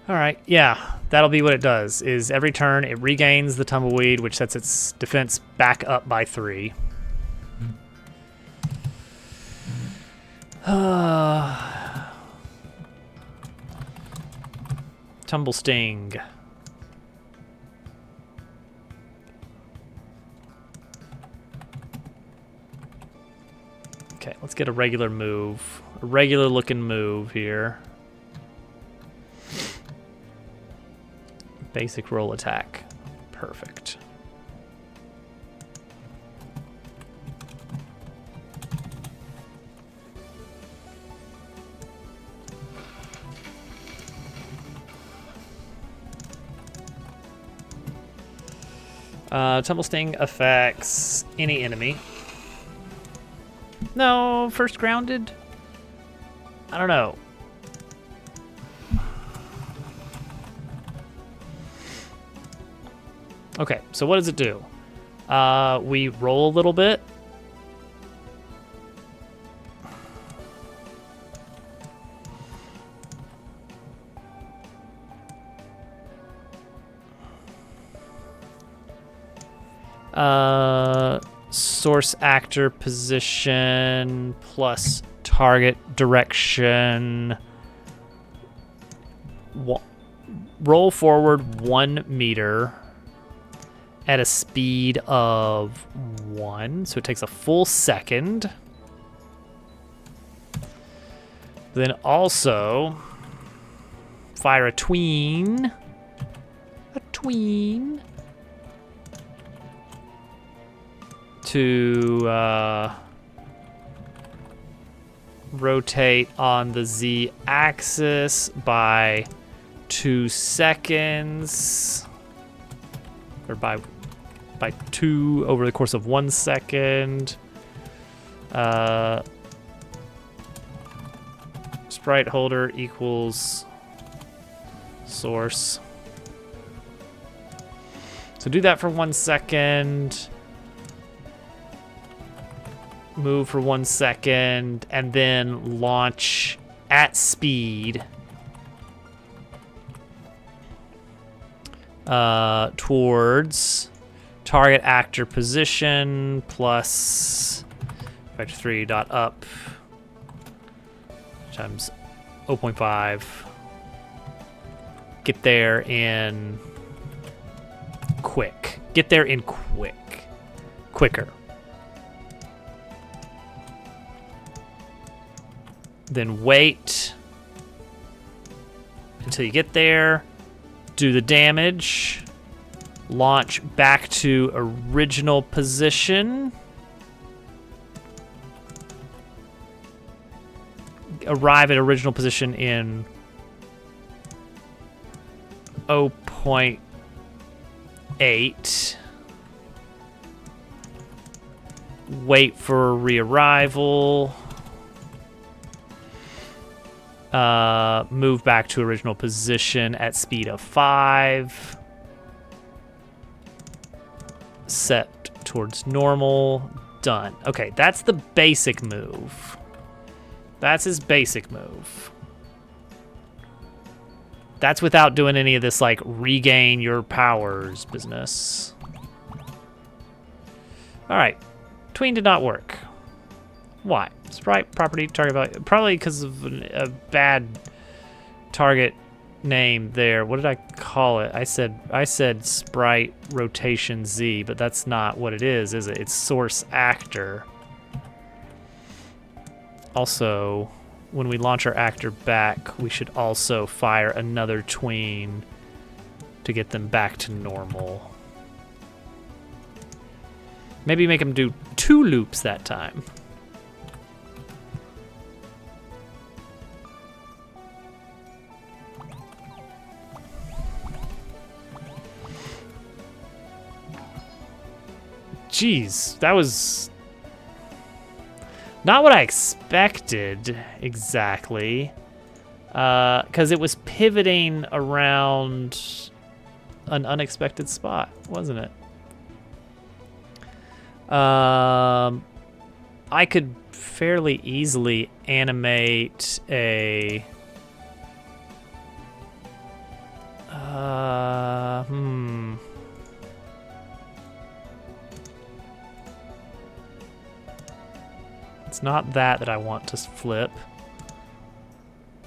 All right, yeah, that'll be what it does, is every turn it regains the tumbleweed, which sets its defense back up by 3. Tumble Sting. Okay, let's get a regular move. A regular looking move here. Basic roll attack. Perfect. Tumble Sting affects any enemy. No, first grounded? I don't know. Okay, so what does it do? We roll a little bit. Source actor position plus target direction. Roll forward 1 meter at a speed of 1, so it takes a full second. Then also fire a tween. To rotate on the z-axis by 2 seconds, or by 2 over the course of 1 second. Sprite holder equals source. So do that for 1 second. Move for 1 second, and then launch at speed towards target actor position plus vector 3 dot up times 0.5. Get there in quick. Get there in quicker. Then wait until you get there. Do the damage. Launch back to original position. Arrive at original position in 0.8. Wait for re-arrival. Move back to original position at speed of 5. Set towards normal. Done. Okay, that's the basic move. That's his basic move. That's without doing any of this, like, regain your powers business. Alright. Tween did not work. Why? Sprite, property, target value. Probably because of a bad target name there. What did I call it? I said sprite rotation Z, but that's not what it is it? It's source actor. Also, when we launch our actor back, we should also fire another tween to get them back to normal. Maybe make them do 2 loops that time. Jeez, that was not what I expected exactly, because it was pivoting around an unexpected spot, wasn't it? I could fairly easily animate a It's not that I want to flip.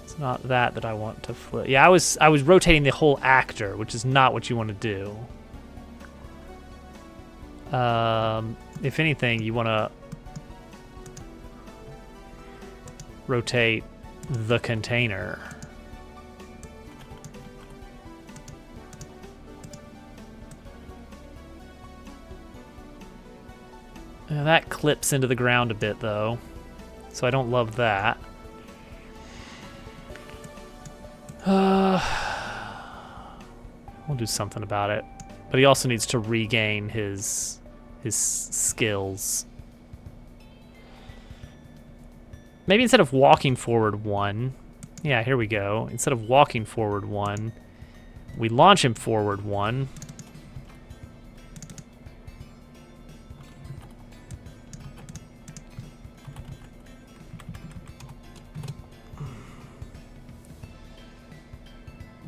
It's not that I want to flip. Yeah, I was rotating the whole actor, which is not what you want to do. If anything, you want to rotate the container. That clips into the ground a bit, though, so I don't love that. We'll do something about it. But he also needs to regain his skills. Maybe instead of walking forward 1, yeah, here we go. Instead of walking forward 1, we launch him forward 1.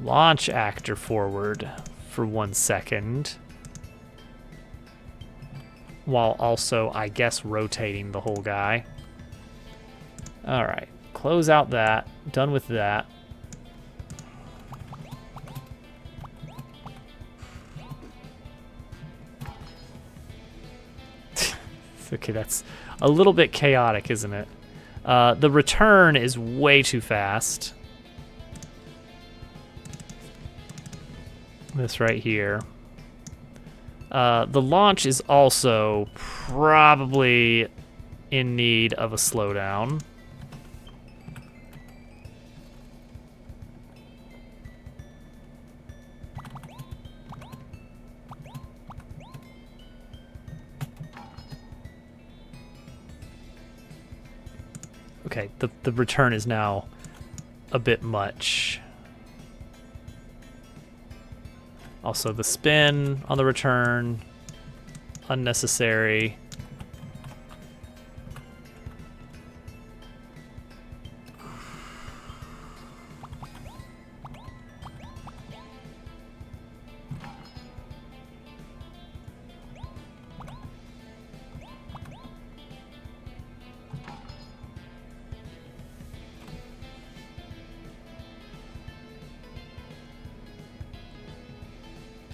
Launch actor forward for 1 second. While also, I guess, rotating the whole guy. Alright, close out that. Done with that. Okay, that's a little bit chaotic, isn't it? The return is way too fast. This right here. The launch is also probably in need of a slowdown. Okay, the return is now a bit much. Also, the spin on the return, unnecessary.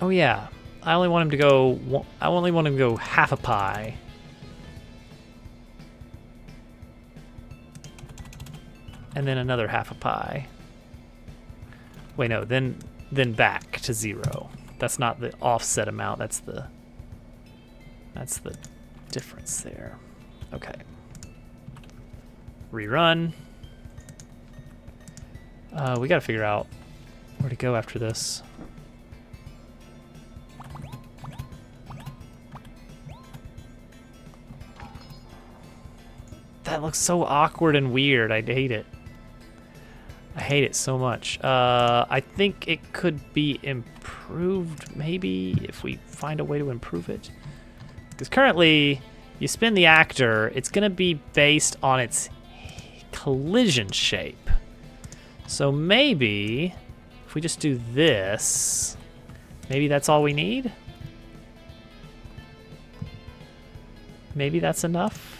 Oh yeah, I only want him to go. I only want him to go half a pie. And then another half a pie. Wait, no, then back to 0. That's not the offset amount. That's the difference there. Okay. Rerun. We gotta figure out where to go after this. That looks so awkward and weird. I hate it. I hate it so much. I think it could be improved, maybe, if we find a way to improve it. Because currently, you spin the actor, it's going to be based on its collision shape. So maybe, if we just do this, maybe that's all we need? Maybe that's enough?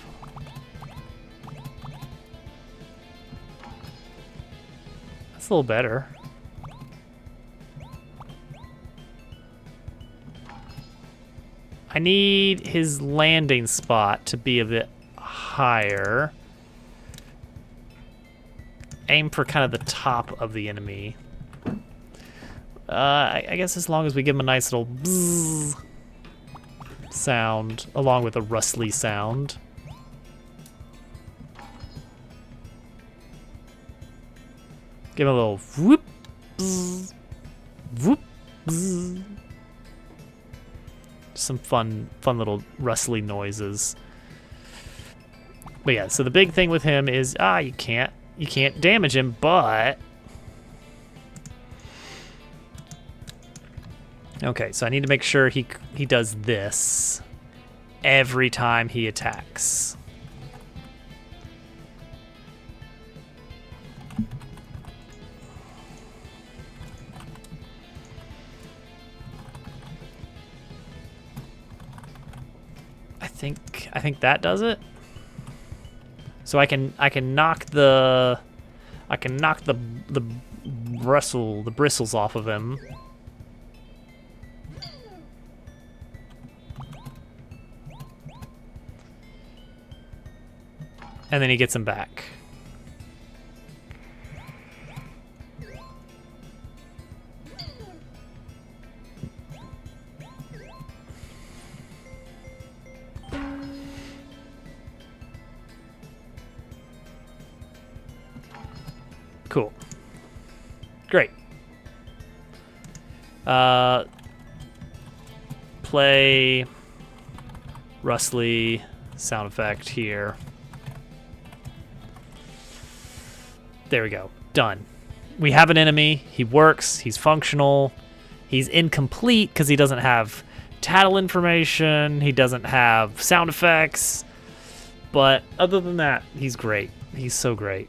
That's a little better. I need his landing spot to be a bit higher. Aim for kind of the top of the enemy. I guess as long as we give him a nice little bzzz sound, along with a rustly sound. Give him a little whoop, bzzz, whoop, bzzz. Some fun little rustly noises. But yeah, so the big thing with him is you can't damage him, but okay, so I need to make sure he does this every time he attacks. I think that does it. So I can knock the bristles off of him. And then he gets him back. Cool. Great. Play rustly sound effect here. There we go. Done. We have an enemy. He works. He's functional. He's incomplete because he doesn't have tattle information. He doesn't have sound effects. But other than that, he's great. He's so great.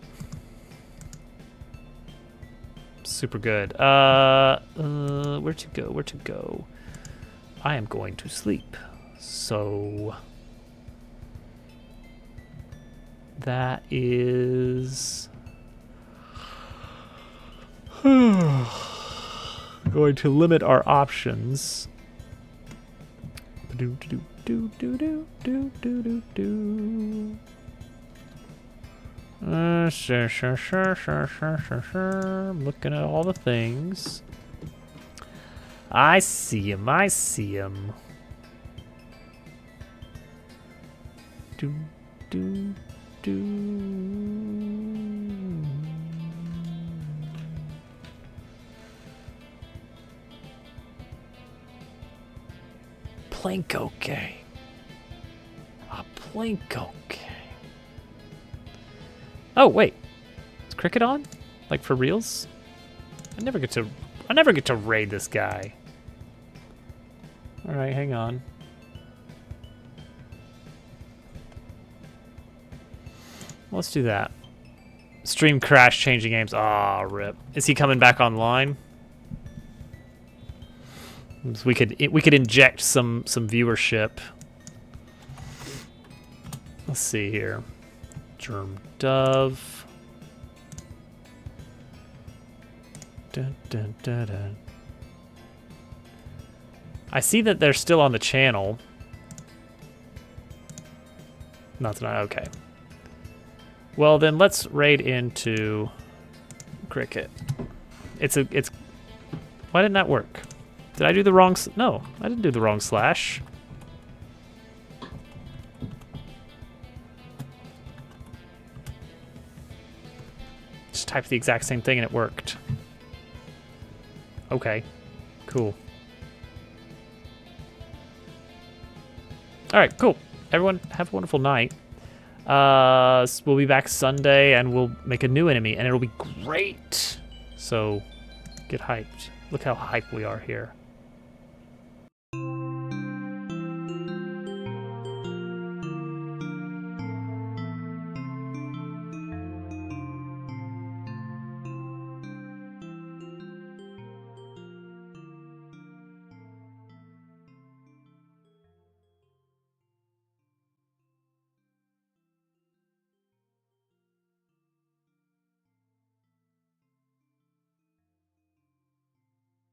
Super good. Where to go? Where to go? I am going to sleep. So that is going to limit our options. Do do do do do do do do do. Sure. I'm looking at all the things. I see him. Do, do, do. Plinko game. A Plinko game. Oh wait, is Cricket on? Like for reals? I never get to raid this guy. All right, hang on. Let's do that. Stream crash, changing games. Ah, rip. Is he coming back online? So we could inject some viewership. Let's see here. Germ Dove. Dun, dun, dun, dun. I see that they're still on the channel. Not tonight. Okay. Well, then let's raid into Cricket. It's. Why didn't that work? Did I do the wrong? No, I didn't do the wrong slash. Just typed the exact same thing and it worked. Okay, cool. All right, cool. Everyone, have a wonderful night. We'll be back Sunday and we'll make a new enemy and it'll be great. So, get hyped. Look how hyped we are here.